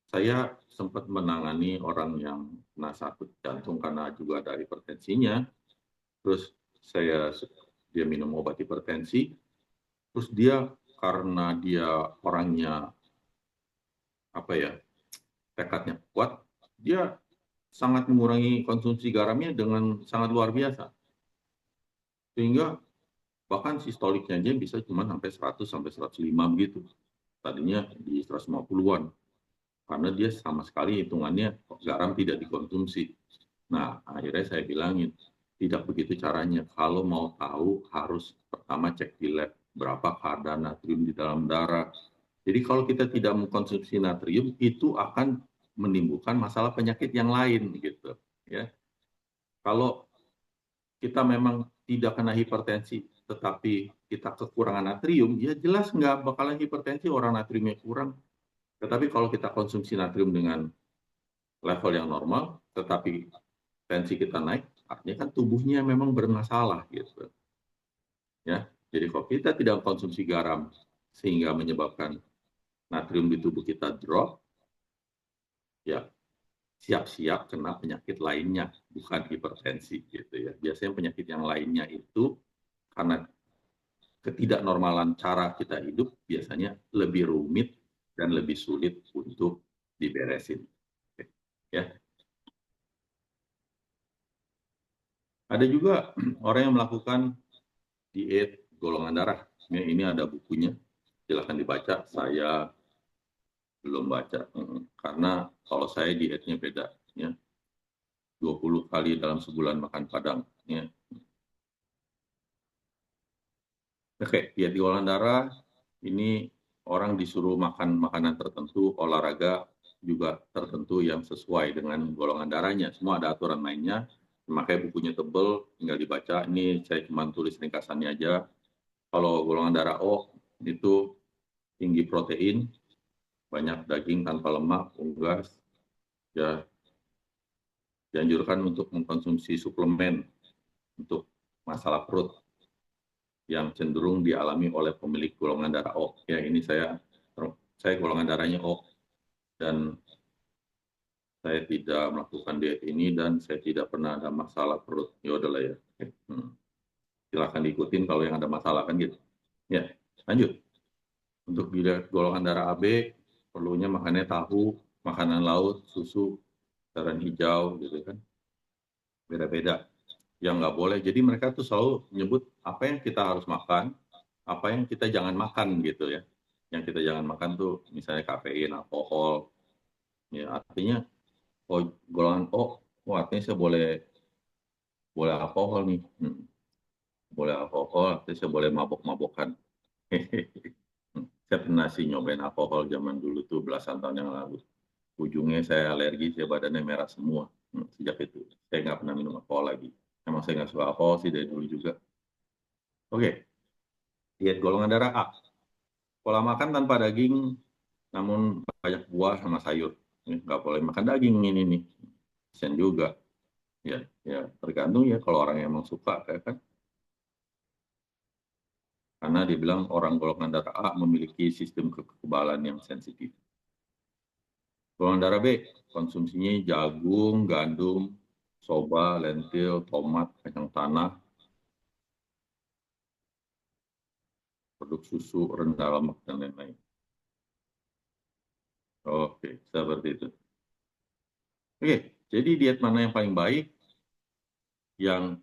Speaker 1: saya sempat menangani orang yang kena sakit jantung karena juga ada hipertensinya. Terus dia minum obat hipertensi, terus dia karena dia orangnya tekadnya kuat, dia sangat mengurangi konsumsi garamnya dengan sangat luar biasa. Sehingga bahkan sistoliknya aja bisa cuma sampai 100-105 begitu. Tadinya di 150-an. Karena dia sama sekali hitungannya garam tidak dikonsumsi. Nah, akhirnya saya bilangin, tidak begitu caranya. Kalau mau tahu, harus pertama cek di lab berapa kadar natrium di dalam darah. Jadi kalau kita tidak mengkonsumsi natrium, itu akan menimbulkan masalah penyakit yang lain gitu. Ya, kalau kita memang tidak kena hipertensi, tetapi kita kekurangan natrium, ya jelas nggak bakalan hipertensi orang natriumnya kurang. Tetapi kalau kita konsumsi natrium dengan level yang normal, tetapi tensi kita naik, artinya kan tubuhnya memang bermasalah gitu. Ya, jadi kalau kita tidak konsumsi garam sehingga menyebabkan natrium di tubuh kita drop, ya siap-siap kena penyakit lainnya, bukan hipertensi gitu ya. Biasanya penyakit yang lainnya itu karena ketidaknormalan cara kita hidup biasanya lebih rumit dan lebih sulit untuk diberesin. Ya. Ada juga orang yang melakukan diet golongan darah. Ini ada bukunya, silahkan dibaca. Saya belum baca karena kalau saya dietnya beda, ya 20 kali dalam sebulan makan padang. Ya. Oke, diet golongan darah ini orang disuruh makan makanan tertentu, olahraga juga tertentu yang sesuai dengan golongan darahnya. Semua ada aturan mainnya, makanya bukunya tebel, tinggal dibaca. Ini saya cuma tulis ringkasannya aja. Kalau golongan darah O itu tinggi protein, banyak daging tanpa lemak, unggas, ya dianjurkan untuk mengkonsumsi suplemen untuk masalah perut yang cenderung dialami oleh pemilik golongan darah O. Ya, ini saya golongan darahnya O dan saya tidak melakukan diet ini dan saya tidak pernah ada masalah perut. Ya udahlah ya. Silakan diikutin kalau yang ada masalah kan gitu. Ya, lanjut. Untuk golongan darah AB perlunya makannya tahu, makanan laut, susu, sayuran hijau gitu kan. Beda-beda. Yang nggak boleh. Jadi mereka tuh selalu menyebut apa yang kita harus makan, apa yang kita jangan makan gitu ya. Yang kita jangan makan tuh misalnya kafein, alkohol. Ya, artinya oh golongan artinya saya boleh alkohol nih. Boleh alkohol, artinya saya boleh mabok-mabokan. Saya pernah sih nyobain alkohol zaman dulu tuh belasan tahun yang lalu. Ujungnya saya alergi, saya badannya merah semua. Sejak itu saya nggak pernah minum alkohol lagi. Emang saya nggak suka alkohol sih dari dulu juga. Oke, diet golongan darah A. Pola makan tanpa daging, namun banyak buah sama sayur. Nggak boleh makan daging ini nih. Kasian juga. Ya, ya tergantung ya kalau orang yang emang suka ya kan. Karena dibilang orang golongan darah A memiliki sistem kekebalan yang sensitif. Golongan darah B, konsumsinya jagung, gandum, soba, lentil, tomat, kacang tanah, produk susu, rendah lemak, dan lain-lain. Oke, seperti itu. Oke, jadi diet mana yang paling baik? Yang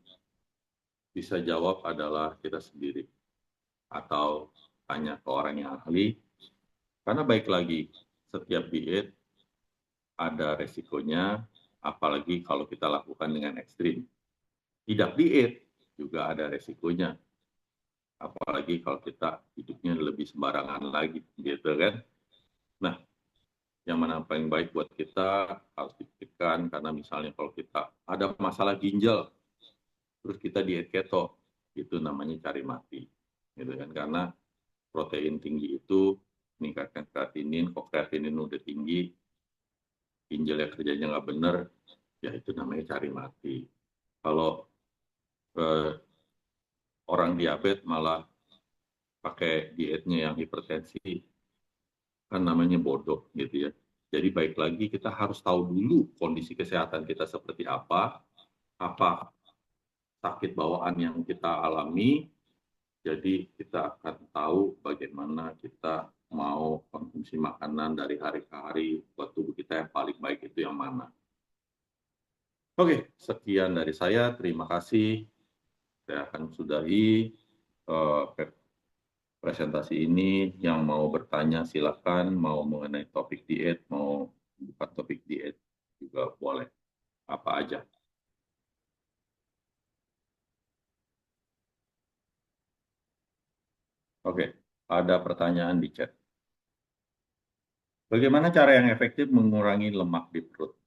Speaker 1: bisa jawab adalah kita sendiri. Atau tanya ke orang yang ahli. Karena baik lagi, setiap diet ada resikonya, apalagi kalau kita lakukan dengan ekstrim. Tidak diet juga ada resikonya, apalagi kalau kita hidupnya lebih sembarangan lagi, gitu kan? Nah, yang mana paling baik buat kita harus dipikirkan karena misalnya kalau kita ada masalah ginjal, terus kita diet keto, itu namanya cari mati, gitu kan? Karena protein tinggi itu meningkatkan kreatinin, kok kreatinin udah tinggi, ginjalnya kerjanya nggak benar, ya itu namanya cari mati. Kalau orang diabetes malah pakai dietnya yang hipertensi, kan namanya bodoh gitu ya. Jadi baik lagi kita harus tahu dulu kondisi kesehatan kita seperti apa sakit bawaan yang kita alami, jadi kita akan tahu bagaimana kita mau konsumsi makanan dari hari ke hari buat tubuh kita yang paling baik itu yang mana. Oke, sekian dari saya. Terima kasih. Saya akan sudahi presentasi ini. Yang mau bertanya silakan, mau mengenai topik diet, mau bukan topik diet juga boleh. Apa aja. Oke, ada pertanyaan di chat. Bagaimana cara yang efektif mengurangi lemak di perut?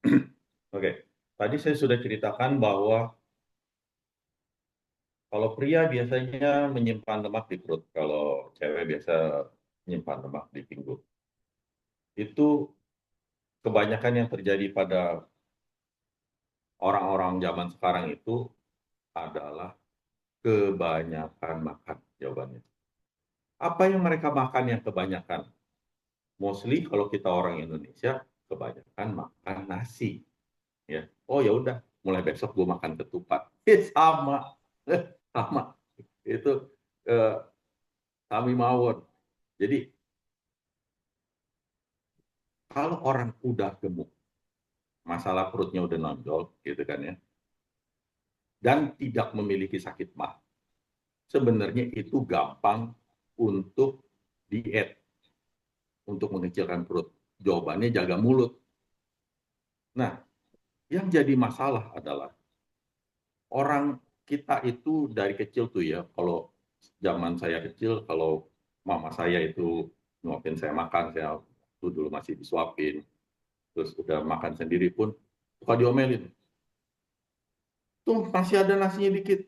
Speaker 1: Oke, tadi saya sudah ceritakan bahwa kalau pria biasanya menyimpan lemak di perut, kalau cewek biasa menyimpan lemak di pinggul. Itu kebanyakan yang terjadi pada orang-orang zaman sekarang itu adalah kebanyakan makan, jawabannya. Apa yang mereka makan yang kebanyakan? Mostly kalau kita orang Indonesia, kebanyakan makan nasi. Ya, oh ya udah, mulai besok gue makan ketupat. Sama, sama. Itu eh, kami mawon. Jadi kalau orang udah gemuk, masalah perutnya udah nonjol, gitu kan ya, dan tidak memiliki sakit mah, sebenarnya itu gampang untuk diet, untuk mengecilkan perut. Jawabannya jaga mulut. Nah, yang jadi masalah adalah orang kita itu dari kecil tuh ya, kalau zaman saya kecil, kalau mama saya itu nyuapin saya makan, saya tuh dulu masih disuapin. terus udah makan sendiri pun suka diomelin. Tuh masih ada nasinya dikit,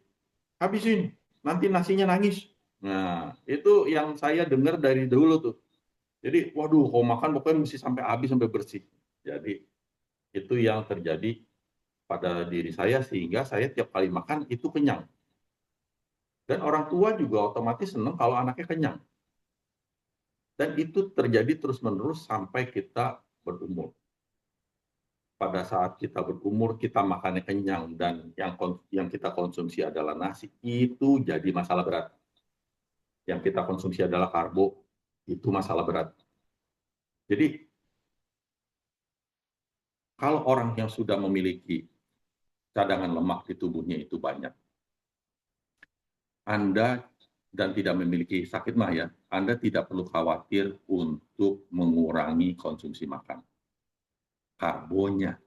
Speaker 1: habisin, nanti nasinya nangis. Nah, itu yang saya dengar dari dulu tuh. Jadi, waduh, kalau makan pokoknya mesti sampai habis, sampai bersih. Jadi, itu yang terjadi pada diri saya sehingga saya tiap kali makan itu kenyang. Dan orang tua juga otomatis senang kalau anaknya kenyang. Dan itu terjadi terus-menerus sampai kita berumur. Pada saat kita berumur, kita makannya kenyang dan yang kita konsumsi adalah nasi, itu jadi masalah berat. Yang kita konsumsi adalah karbo, itu masalah berat. Jadi, kalau orang yang sudah memiliki cadangan lemak di tubuhnya itu banyak, Anda dan tidak memiliki sakit mah ya, Anda tidak perlu khawatir untuk mengurangi konsumsi makan. Karbonya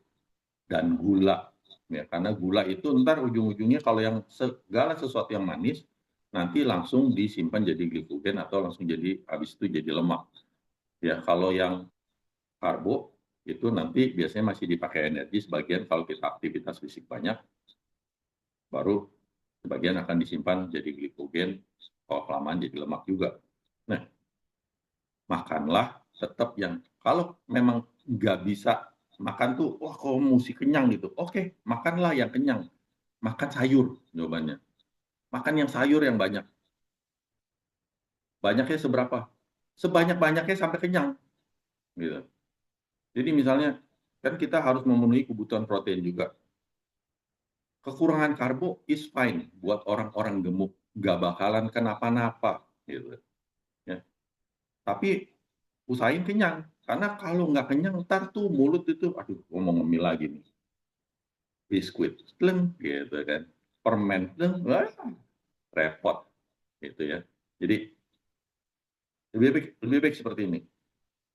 Speaker 1: dan gula. Ya, karena gula itu ntar ujung-ujungnya kalau yang segala sesuatu yang manis, nanti langsung disimpan jadi glikogen atau langsung jadi habis itu jadi lemak. Ya, kalau yang karbo itu nanti biasanya masih dipakai energi sebagian kalau kita aktivitas fisik banyak, baru sebagian akan disimpan jadi glikogen, kalau kelamaan jadi lemak juga. Nah, makanlah tetap yang kalau memang nggak bisa makan tuh, wah kok mesti kenyang gitu. Oke, makanlah yang kenyang. Makan sayur jawabannya. Makan yang sayur yang banyak. Banyaknya seberapa? Sebanyak-banyaknya sampai kenyang. Gitu. Jadi misalnya, kan kita harus memenuhi kebutuhan protein juga. Kekurangan karbo is fine buat orang-orang gemuk. Nggak bakalan kenapa-napa. Gitu. Ya. Tapi usahain kenyang. Karena kalau nggak kenyang, ntar tuh mulut itu, aduh, ngomong ngemil lagi nih. Biskuit, tleng, gitu kan. Permen, tleng, wah, repot. Gitu ya. Jadi, lebih baik seperti ini.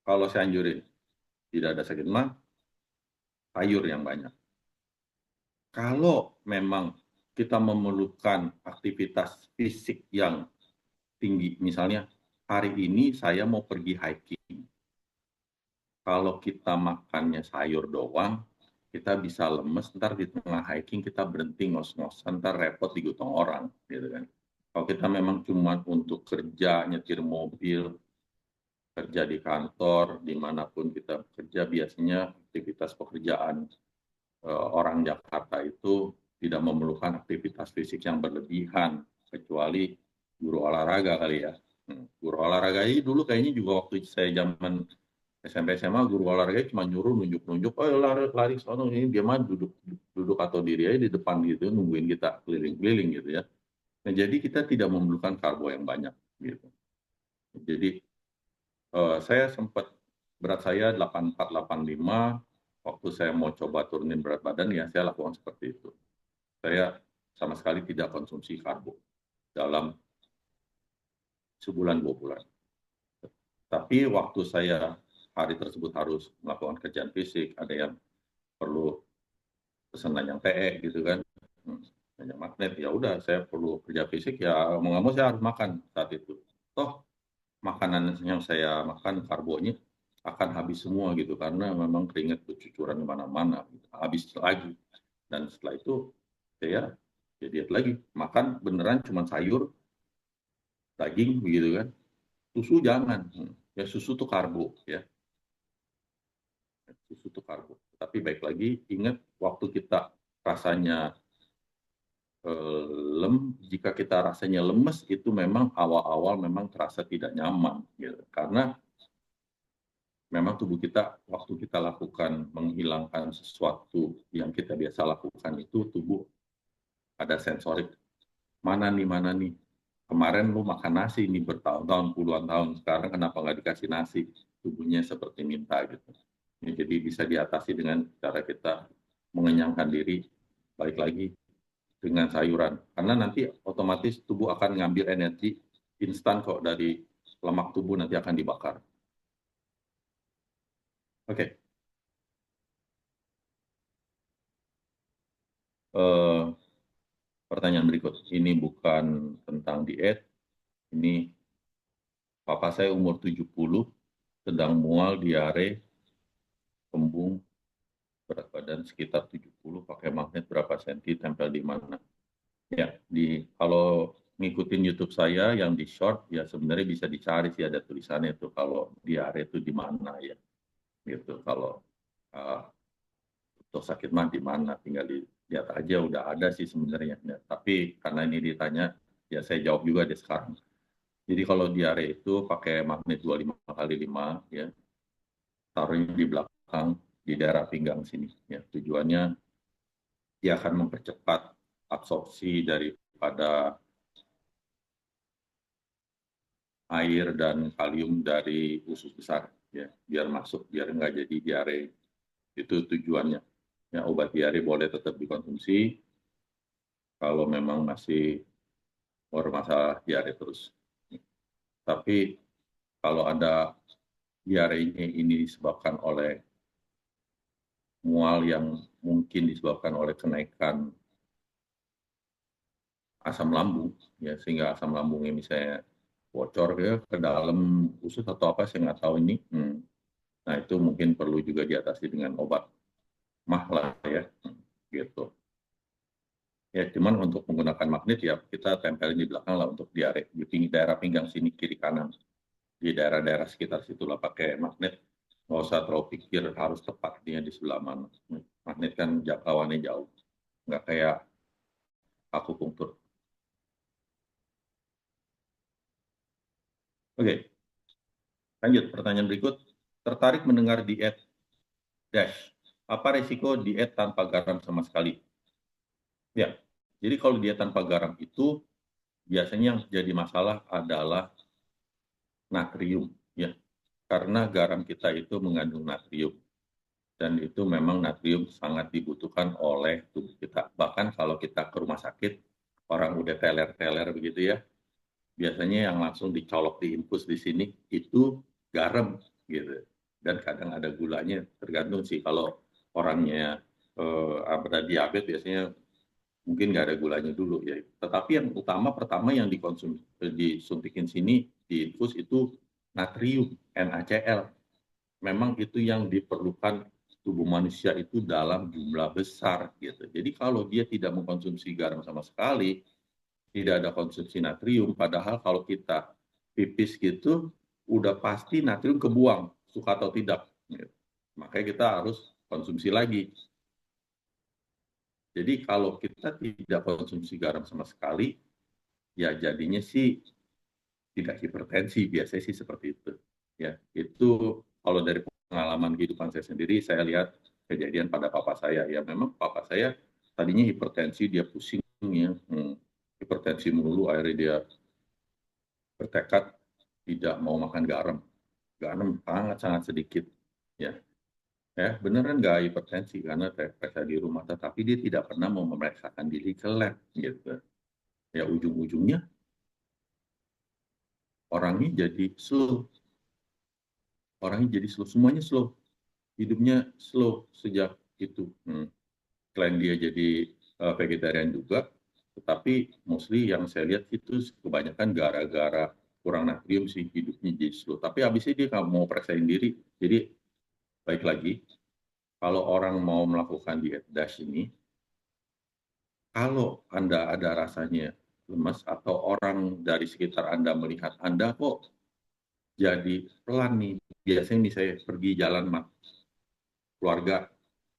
Speaker 1: Kalau saya anjurin, tidak ada sakit mah, sayur yang banyak. Kalau memang kita memerlukan aktivitas fisik yang tinggi, misalnya hari ini saya mau pergi hiking. Kalau kita makannya sayur doang, kita bisa lemes, ntar di tengah hiking kita berhenti ngos-ngosan, ntar repot digotong orang, gitu kan. Kalau kita memang cuma untuk kerja, nyetir mobil, kerja di kantor, dimanapun kita bekerja, biasanya aktivitas pekerjaan orang Jakarta itu tidak memerlukan aktivitas fisik yang berlebihan, kecuali guru olahraga kali ya. Guru olahraga ini dulu kayaknya juga waktu saya zaman SMP SMA, guru olahraga cuma nyuruh nunjuk-nunjuk, oh lari, lari sono ini dia mah duduk duduk atau diri aja di depan gitu, nungguin kita keliling-keliling gitu ya. Nah, jadi kita tidak memerlukan karbo yang banyak gitu. Jadi saya sempat berat saya 84, 85, waktu saya mau coba turunin berat badan ya saya lakukan seperti itu. Saya sama sekali tidak konsumsi karbo dalam sebulan 2 bulan. Tapi waktu saya hari tersebut harus melakukan kerjaan fisik, ada yang perlu pesanan yang PE gitu kan, yang magnet, ya udah saya perlu kerja fisik ya mau nggak mau saya harus makan saat itu. Toh makanan yang saya makan karbonya akan habis semua gitu karena memang keringat bercucuran kemana-mana, gitu. Habis lagi. Dan setelah itu saya ya diet lagi, makan beneran cuma sayur, daging begitu kan. Susu jangan. Ya susu tuh karbo ya. Susu tuh karbo. Tapi baik lagi ingat waktu kita rasanya jika kita rasanya lemes itu memang awal-awal memang terasa tidak nyaman gitu. Karena memang tubuh kita waktu kita lakukan menghilangkan sesuatu yang kita biasa lakukan itu tubuh ada sensorik mana nih kemarin lu makan nasi ini bertahun-tahun puluhan tahun sekarang kenapa nggak dikasih nasi tubuhnya seperti minta gitu ya, jadi bisa diatasi dengan cara kita mengenyangkan diri balik lagi dengan sayuran karena nanti otomatis tubuh akan ngambil energi instan kok dari lemak tubuh nanti akan dibakar. Oke. Pertanyaan berikut ini bukan tentang diet, ini papa saya umur 70 sedang mual diare kembung, berat badan sekitar 70, pakai magnet berapa senti, tempel di mana. Ya, kalau ngikutin YouTube saya yang di short, ya sebenarnya bisa dicari sih ada tulisannya itu kalau diare itu di mana ya, gitu. Kalau uh, untuk sakit mah di mana, tinggal lihat aja udah ada sih sebenarnya. Ya, tapi karena ini ditanya, ya saya jawab juga deh sekarang. Jadi kalau diare itu pakai magnet 25x5 ya, taruhnya di belakang di daerah pinggang sini ya. Tujuannya dia akan mempercepat absorpsi daripada air dan kalium dari usus besar ya, biar masuk, biar nggak jadi diare. Itu tujuannya. Ya, obat diare boleh tetap dikonsumsi kalau memang masih bermasalah diare terus. Tapi kalau ada diare ini disebabkan oleh mual yang mungkin disebabkan oleh kenaikan asam lambung, ya sehingga asam lambungnya misalnya bocor ya ke dalam usus atau apa, saya nggak tahu ini. Nah itu mungkin perlu juga diatasi dengan obat mah lah ya, gitu. Ya cuman untuk menggunakan magnet ya kita tempelin di belakang lah untuk diare di daerah pinggang sini kiri kanan, di daerah-daerah sekitar situlah pakai magnet. Nggak usah terlalu pikir harus tepatnya di sebelah mana. Magnet kan jangkauannya jauh, nggak kayak akupunktur. Oke, lanjut pertanyaan berikut. Tertarik mendengar diet dash? Apa resiko diet tanpa garam sama sekali? Ya, jadi kalau diet tanpa garam itu biasanya yang jadi masalah adalah natrium, ya. Karena garam kita itu mengandung natrium dan itu memang natrium sangat dibutuhkan oleh tubuh kita. Bahkan kalau kita ke rumah sakit, orang udah teler-teler begitu ya, biasanya yang langsung dicolok diinfus di sini itu garam gitu. Dan kadang ada gulanya, tergantung sih kalau orangnya ada diabetes biasanya mungkin nggak ada gulanya dulu ya. Tetapi yang utama pertama yang disuntikin sini di infus itu natrium, NaCl. Memang itu yang diperlukan tubuh manusia itu dalam jumlah besar gitu. Jadi kalau dia tidak mengkonsumsi garam sama sekali, tidak ada konsumsi natrium, padahal kalau kita pipis gitu udah pasti natrium kebuang, suka atau tidak. Gitu. Makanya kita harus konsumsi lagi. Jadi kalau kita tidak konsumsi garam sama sekali, ya jadinya sih tidak hipertensi, biasanya sih seperti itu. Ya, itu kalau dari pengalaman kehidupan saya sendiri, saya lihat kejadian pada papa saya. Ya memang papa saya tadinya hipertensi, dia pusing ya, hipertensi melulu, akhirnya dia bertekad tidak mau makan garam. Garam sangat-sangat sedikit. Ya, beneran nggak hipertensi karena periksa di rumah, tetapi dia tidak pernah mau memeriksakan diri ke lab gitu. Ya ujung-ujungnya orangnya jadi slow, semuanya slow, hidupnya slow sejak itu. Selain dia jadi vegetarian juga, tetapi mostly yang saya lihat itu kebanyakan gara-gara kurang natrium sih hidupnya jadi slow. Tapi habisnya dia nggak mau periksain diri. Jadi baik lagi, kalau orang mau melakukan diet DASH ini, kalau Anda ada rasanya lemas atau orang dari sekitar Anda melihat Anda kok jadi pelan nih, biasanya misalnya pergi jalan keluarga,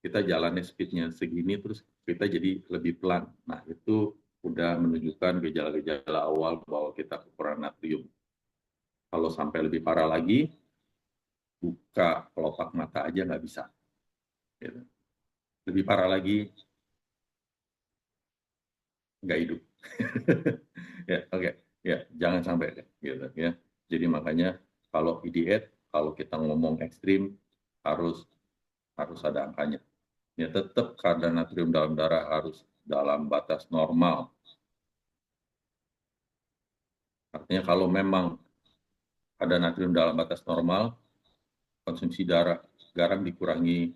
Speaker 1: kita jalannya speednya segini terus kita jadi lebih pelan. Nah itu udah menunjukkan gejala-gejala awal bahwa kita kekurangan natrium. Kalau sampai lebih parah lagi, buka kelopak mata aja nggak bisa. Gitu. Lebih parah lagi, nggak hidup. Ya, oke. Okay. Ya, jangan sampai deh. Gitu, ya. Jadi makanya kalau diet, kalau kita ngomong ekstrim, harus harus ada angkanya. Ya, tetap kadar natrium dalam darah harus dalam batas normal. Artinya kalau memang ada natrium dalam batas normal, konsumsi garam dikurangi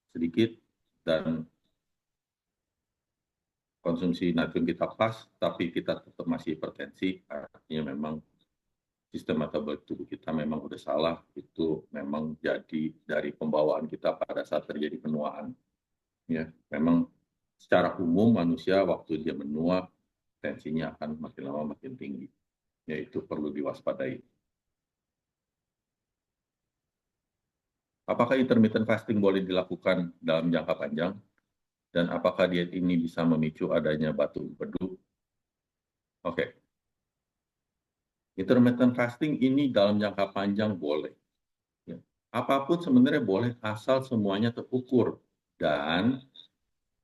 Speaker 1: sedikit, dan konsumsi natrium kita pas, tapi kita tetap masih hipertensi, artinya memang sistem metabolik tubuh kita memang udah salah, itu memang jadi dari pembawaan kita pada saat terjadi penuaan. Ya, memang secara umum manusia waktu dia menua tensinya akan makin lama makin tinggi. Yaitu perlu diwaspadai. Apakah intermittent fasting boleh dilakukan dalam jangka panjang? Dan apakah diet ini bisa memicu adanya batu empedu? Oke, intermittent fasting ini dalam jangka panjang boleh. Ya. Apapun sebenarnya boleh asal semuanya terukur. Dan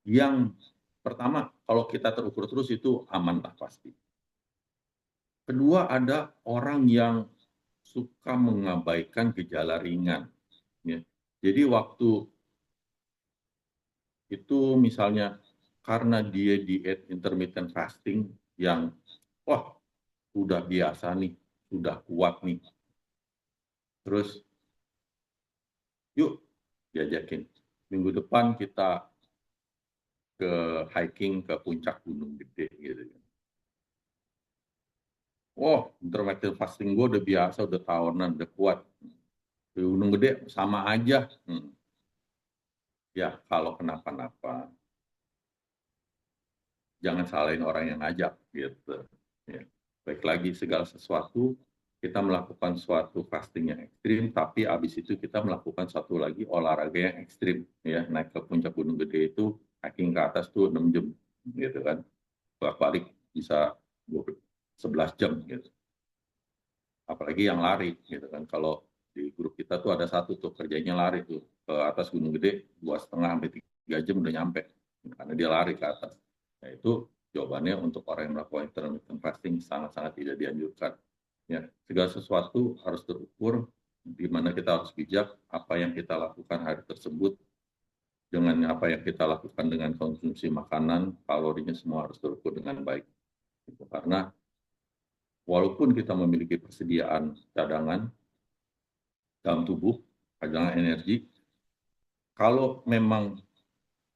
Speaker 1: yang pertama, kalau kita terukur terus itu aman lah pasti. Kedua, ada orang yang suka mengabaikan gejala ringan. Ya. Jadi waktu itu misalnya karena dia diet intermittent fasting yang wah udah biasa nih, sudah kuat nih. Terus yuk diajakin. Minggu depan kita ke hiking ke puncak Gunung Gede gitu. Wah, intermittent fasting gue udah biasa, udah tahunan, udah kuat. Di Gunung Gede sama aja. Ya, kalau kenapa-napa, jangan salahin orang yang ngajak gitu. Ya. Baik lagi segala sesuatu kita melakukan suatu fasting yang ekstrim, tapi abis itu kita melakukan satu lagi olahraga yang ekstrim, ya naik ke puncak Gunung Gede itu hiking ke atas tuh 6 jam, gitu kan, balik bisa 11 jam gitu. Apalagi yang lari, gitu kan. Kalau di grup kita tuh ada satu tuh kerjanya lari tuh ke atas Gunung Gede 2,5 sampai 3 jam udah nyampe, karena dia lari ke atas. Nah itu jawabannya untuk orang yang melakukan intermittent fasting sangat-sangat tidak dianjurkan. Ya, segala sesuatu harus terukur, di mana kita harus bijak apa yang kita lakukan hari tersebut dengan apa yang kita lakukan dengan konsumsi makanan, kalorinya semua harus terukur dengan baik. Karena walaupun kita memiliki persediaan cadangan dalam tubuh, cadangan energi, kalau memang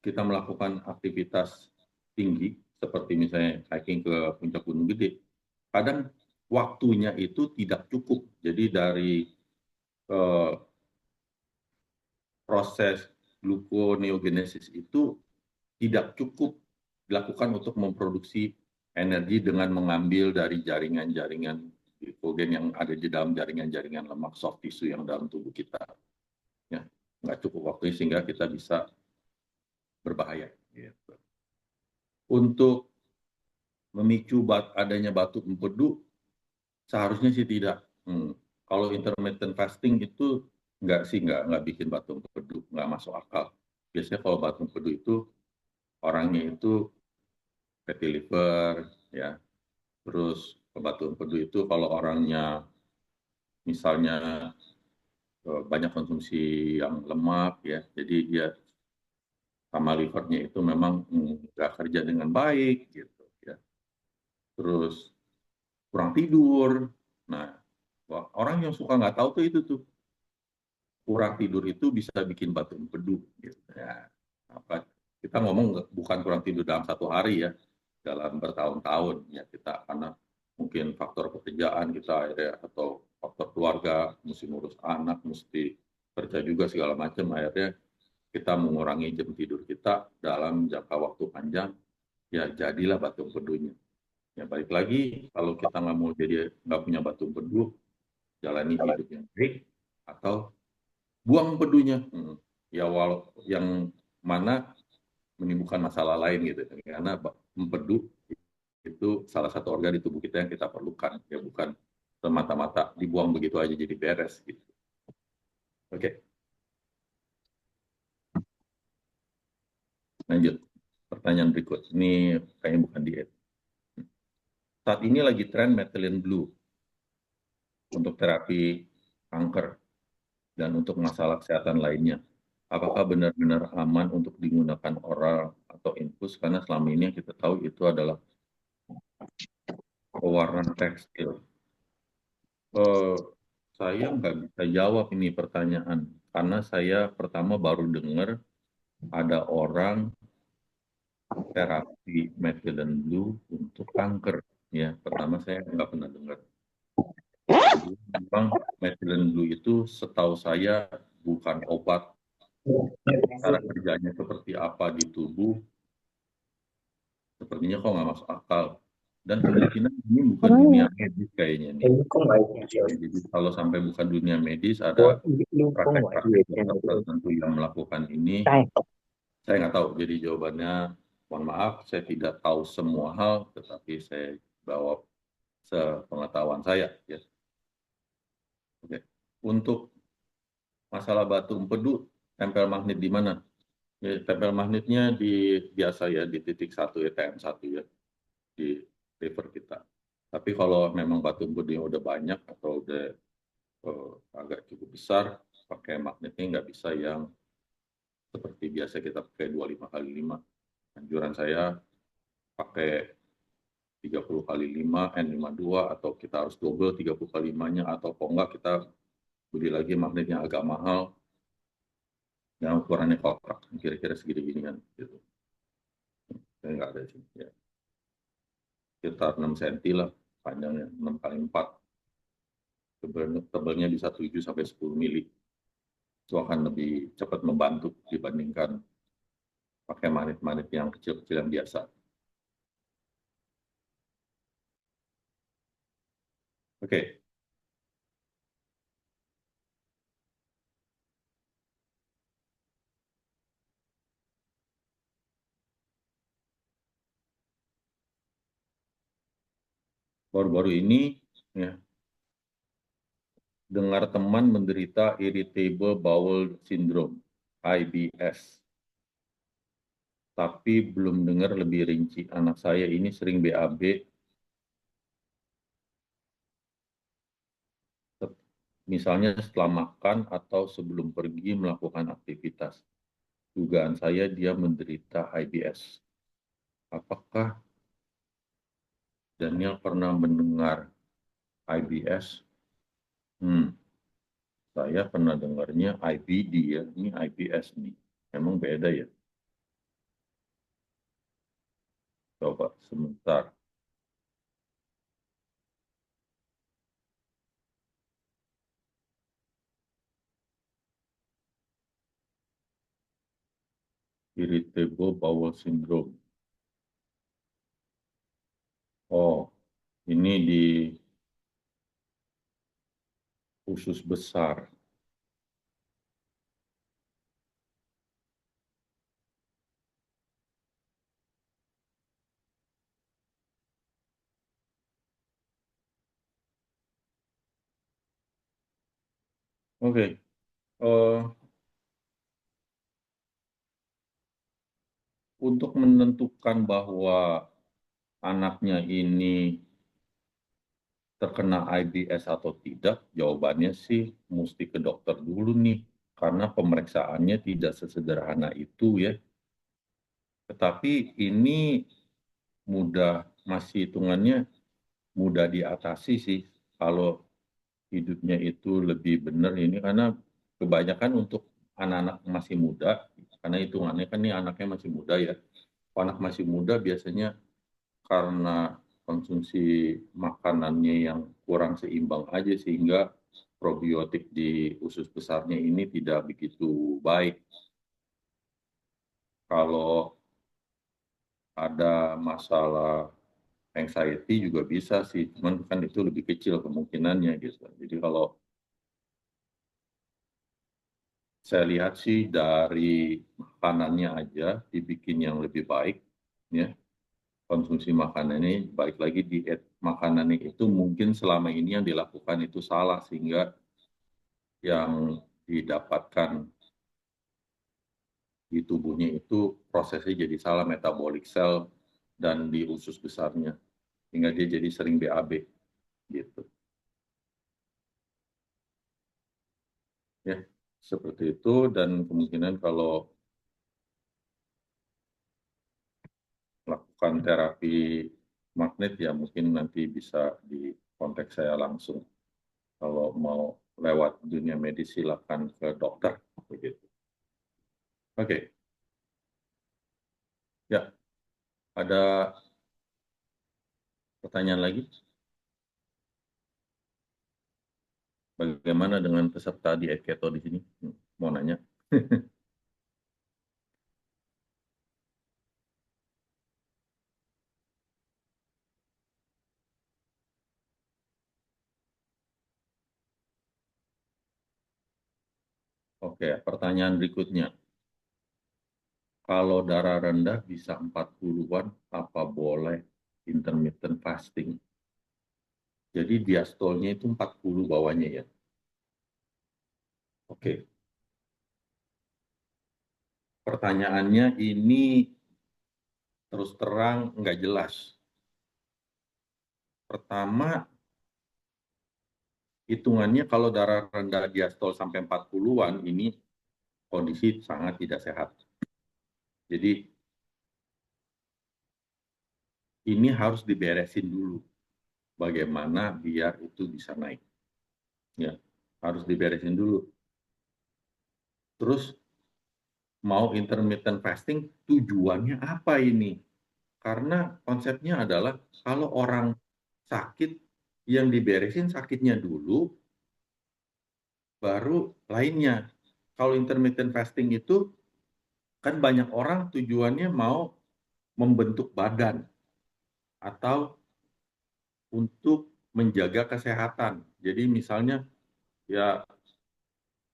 Speaker 1: kita melakukan aktivitas tinggi, seperti misalnya hiking ke puncak Gunung Gede, kadang waktunya itu tidak cukup. Jadi dari eh, proses gluconeogenesis itu tidak cukup dilakukan untuk memproduksi energi dengan mengambil dari jaringan-jaringan glikogen yang ada di dalam jaringan-jaringan lemak soft tissue yang dalam tubuh kita. Ya, nggak cukup waktunya sehingga kita bisa berbahaya. Gitu. Untuk memicu adanya batu empedu, seharusnya sih tidak. Kalau intermittent fasting itu nggak bikin batu empedu, nggak masuk akal. Biasanya kalau batu empedu itu orangnya itu fatty liver, ya. Terus batu empedu itu kalau orangnya misalnya banyak konsumsi yang lemak, ya, jadi dia sama livernya itu memang nggak kerja dengan baik, gitu, ya. Terus kurang tidur. Nah, orang yang suka nggak tahu tuh itu tuh kurang tidur itu bisa bikin batu empedu. Gitu. Ya, apa, kita ngomong bukan kurang tidur dalam 1 hari ya, dalam bertahun-tahun ya kita karena mungkin faktor pekerjaan kita ya, atau faktor keluarga, mesti ngurus anak, mesti kerja juga segala macam, akhirnya kita mengurangi jam tidur kita dalam jangka waktu panjang, ya jadilah batu empedunya. Ya balik lagi, kalau kita nggak mau jadi nggak punya batu empedu, jalani hidup yang baik atau buang empedunya. Ya walau yang mana menimbulkan masalah lain gitu. Karena empedu itu salah satu organ di tubuh kita yang kita perlukan. Ya bukan semata-mata dibuang begitu aja jadi beres gitu. Oke, lanjut. Pertanyaan berikut. Ini kayaknya bukan diet. Saat ini lagi tren methylene blue untuk terapi kanker dan untuk masalah kesehatan lainnya. Apakah benar-benar aman untuk digunakan oral atau infus? Karena selama ini yang kita tahu itu adalah pewarna tekstil. Saya nggak bisa jawab ini pertanyaan karena saya pertama baru dengar ada orang terapi methylene blue untuk kanker. Ya, pertama saya nggak pernah dengar. memang methylene blue itu setahu saya bukan obat. Cara kerjanya seperti apa di tubuh, sepertinya kok nggak masuk akal. Dan kemungkinan ini bukan dunia medis kayaknya nih. Jadi kalau sampai bukan dunia medis, ada praktek-praktek dokter tertentu yang melakukan ini, saya nggak tahu. Jadi jawabannya, mohon maaf, saya tidak tahu semua hal, tetapi saya bawa sepengetahuan saya. Ya. Oke. Untuk masalah batu empedu, tempel magnet di mana? Ya, tempel magnetnya di biasa ya di titik 1 ETM1 ya di river kita. Tapi kalau memang batu empedunya udah banyak atau udah agak cukup besar, pakai magnetnya nggak bisa yang seperti biasa kita pakai 25 kali 5. Anjuran saya pakai 30 kali 5 N52 atau kita harus double 30 kali 5-nya atau kok enggak kita beli lagi magnet yang agak mahal yang ukurannya kotak kira-kira segini gini kan gitu. Enggak ada sih ya. Sekitar 6 cm lah panjangnya 6 kali 4. Tebalnya bisa 7 sampai 10 mili. Itu akan lebih cepat membantu dibandingkan pakai magnet-magnet yang kecil-kecil yang biasa. Oke. Baru-baru ini ya, dengar teman menderita irritable bowel syndrome IBS. Tapi belum dengar lebih rinci. Anak saya ini sering BAB, misalnya setelah makan atau sebelum pergi melakukan aktivitas. Dugaan saya dia menderita IBS. Apakah Daniel pernah mendengar IBS? Saya pernah dengarnya IBD ya, ini IBS nih. Emang beda ya? Coba sebentar. Irritable bowel syndrome. Oh, ini di usus besar. Oke, untuk menentukan bahwa anaknya ini terkena IBS atau tidak, jawabannya sih mesti ke dokter dulu nih, karena pemeriksaannya tidak sesederhana itu ya. Tetapi ini masih hitungannya mudah diatasi sih kalau hidupnya itu lebih benar ini karena kebanyakan untuk anak-anak masih muda, karena hitungannya kan ini anaknya masih muda ya. Anak masih muda biasanya karena konsumsi makanannya yang kurang seimbang aja sehingga probiotik di usus besarnya ini tidak begitu baik. Kalau ada masalah anxiety juga bisa sih, cuman kan itu lebih kecil kemungkinannya gitu. Jadi kalau saya lihat sih dari makanannya aja dibikin yang lebih baik, ya konsumsi makanannya baik lagi diet makanannya itu mungkin selama ini yang dilakukan itu salah sehingga yang didapatkan di tubuhnya itu prosesnya jadi salah metabolic cell dan di usus besarnya sehingga dia jadi sering BAB gitu ya seperti itu dan kemungkinan kalau melakukan terapi magnet ya mungkin nanti bisa di kontak saya langsung kalau mau lewat dunia medis silakan ke dokter begitu. Oke, ya ada pertanyaan lagi? Bagaimana dengan peserta diet keto di sini? Mau nanya. Oke, pertanyaan berikutnya. Kalau darah rendah bisa 40-an, apa boleh intermittent fasting? Jadi diastolnya itu 40 bawahnya ya. Oke, pertanyaannya ini terus terang nggak jelas. Pertama, hitungannya kalau darah rendah diastol sampai 40-an, ini kondisi sangat tidak sehat. Jadi ini harus diberesin dulu. Bagaimana biar itu bisa naik. Ya, harus diberesin dulu. Terus mau intermittent fasting, tujuannya apa ini? Karena konsepnya adalah kalau orang sakit, yang diberesin sakitnya dulu, baru lainnya. Kalau intermittent fasting itu, kan banyak orang tujuannya mau membentuk badan atau untuk menjaga kesehatan. Jadi misalnya ya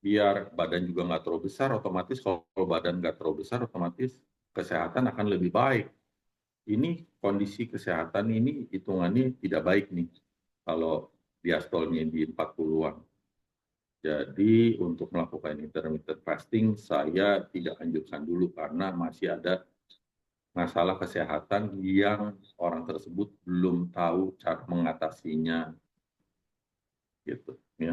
Speaker 1: biar badan juga nggak terlalu besar, otomatis kalau badan nggak terlalu besar, otomatis kesehatan akan lebih baik. Ini kondisi kesehatan ini hitungannya tidak baik nih kalau diastolnya di 40-an. Jadi untuk melakukan intermittent fasting saya tidak anjurkan dulu karena masih ada masalah kesehatan yang orang tersebut belum tahu cara mengatasinya gitu ya.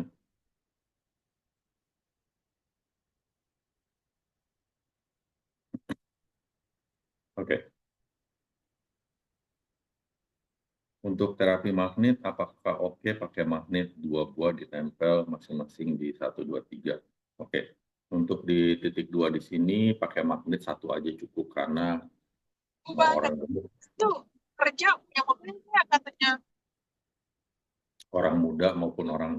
Speaker 1: Oke. Untuk terapi magnet, apakah oke pakai magnet dua buah ditempel masing-masing di 1, 2, 3? Oke. Untuk di titik 2 di sini pakai magnet satu aja cukup karena orang gemuk,
Speaker 2: Itu kerja punya mobil nggak katanya?
Speaker 1: orang muda maupun orang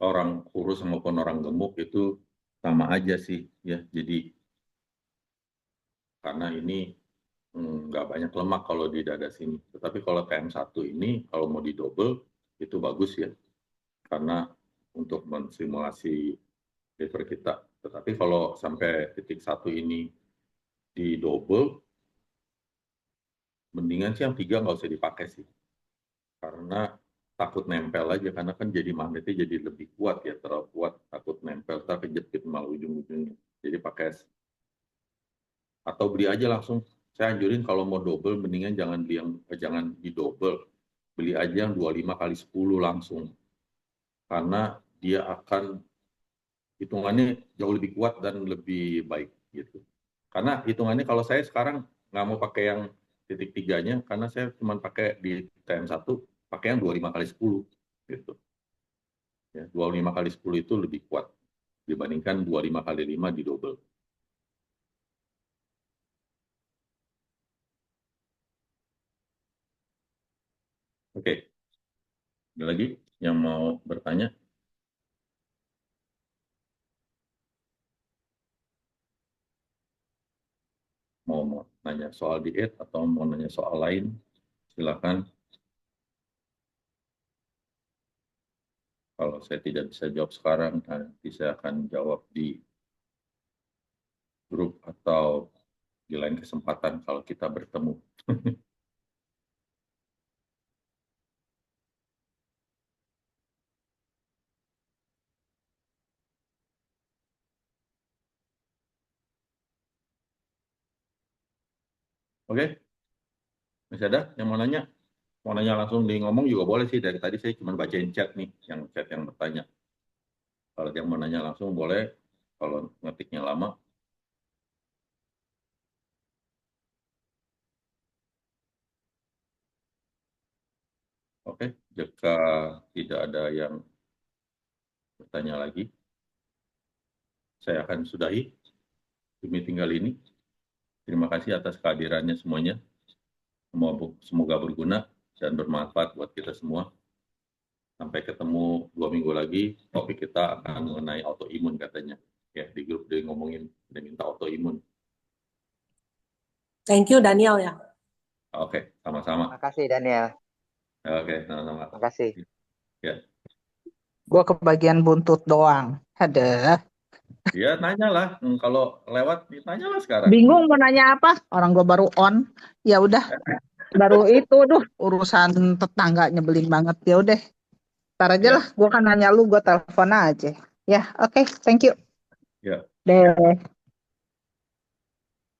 Speaker 1: orang kurus maupun orang gemuk itu sama aja sih ya. Jadi karena ini nggak banyak lemak kalau di dada sini. Tetapi kalau TM1 ini kalau mau didobel itu bagus ya karena untuk mensimulasi liver kita. Tetapi kalau sampai titik 1 ini di double, mendingan sih yang 3 nggak usah dipakai sih. Karena takut nempel aja, karena kan jadi magnetnya jadi lebih kuat ya, terlalu kuat, takut nempel, tak kejepit malah ujung-ujungnya. Jadi pakai, atau beli aja langsung. Saya anjurin kalau mau double, mendingan jangan beli yang, jangan di double. Beli aja yang 25 x 10 langsung. Karena dia akan hitungannya jauh lebih kuat dan lebih baik gitu. Karena hitungannya kalau saya sekarang nggak mau pakai yang titik tiganya, karena saya cuma pakai di TM1, pakai yang 25 x 10 gitu. Ya, 25 x 10 itu lebih kuat dibandingkan 25 x 5 di double. Oke, ada lagi yang mau bertanya? Mau nanya soal diet atau mau nanya soal lain? Silakan. Kalau saya tidak bisa jawab sekarang, nanti saya akan jawab di grup atau di lain kesempatan kalau kita bertemu. Oke, masih ada yang mau nanya? Mau nanya langsung di ngomong juga boleh sih. Dari tadi saya cuma bacain chat nih, yang chat yang bertanya. Kalau yang mau nanya langsung boleh. Kalau ngetiknya lama, oke. Jika tidak ada yang bertanya lagi, saya akan sudahi meeting kali ini. Terima kasih atas kehadirannya semuanya. Semoga berguna dan bermanfaat buat kita semua. Sampai ketemu 2 minggu lagi, topik kita akan mengenai autoimun katanya. Ya, di grup dia ngomongin, dia minta autoimun.
Speaker 3: Thank you Daniel ya.
Speaker 1: Oke, sama-sama.
Speaker 4: Makasih Daniel.
Speaker 1: Oke, sama-sama.
Speaker 4: Makasih.
Speaker 1: Ya,
Speaker 5: Gue kebagian buntut doang. Ada.
Speaker 1: ya nanyalah. Kalau lewat, nanyalah sekarang.
Speaker 5: Bingung mau nanya apa? Orang gue baru on. Ya udah. Baru itu, urusan tetangga nyebelin banget. Ya udah. Ntar aja
Speaker 1: Ya.
Speaker 5: lah. Gue kan nanya lu, gue telepon aja. Ya, oke. Thank you.
Speaker 1: Ya.
Speaker 5: Deh.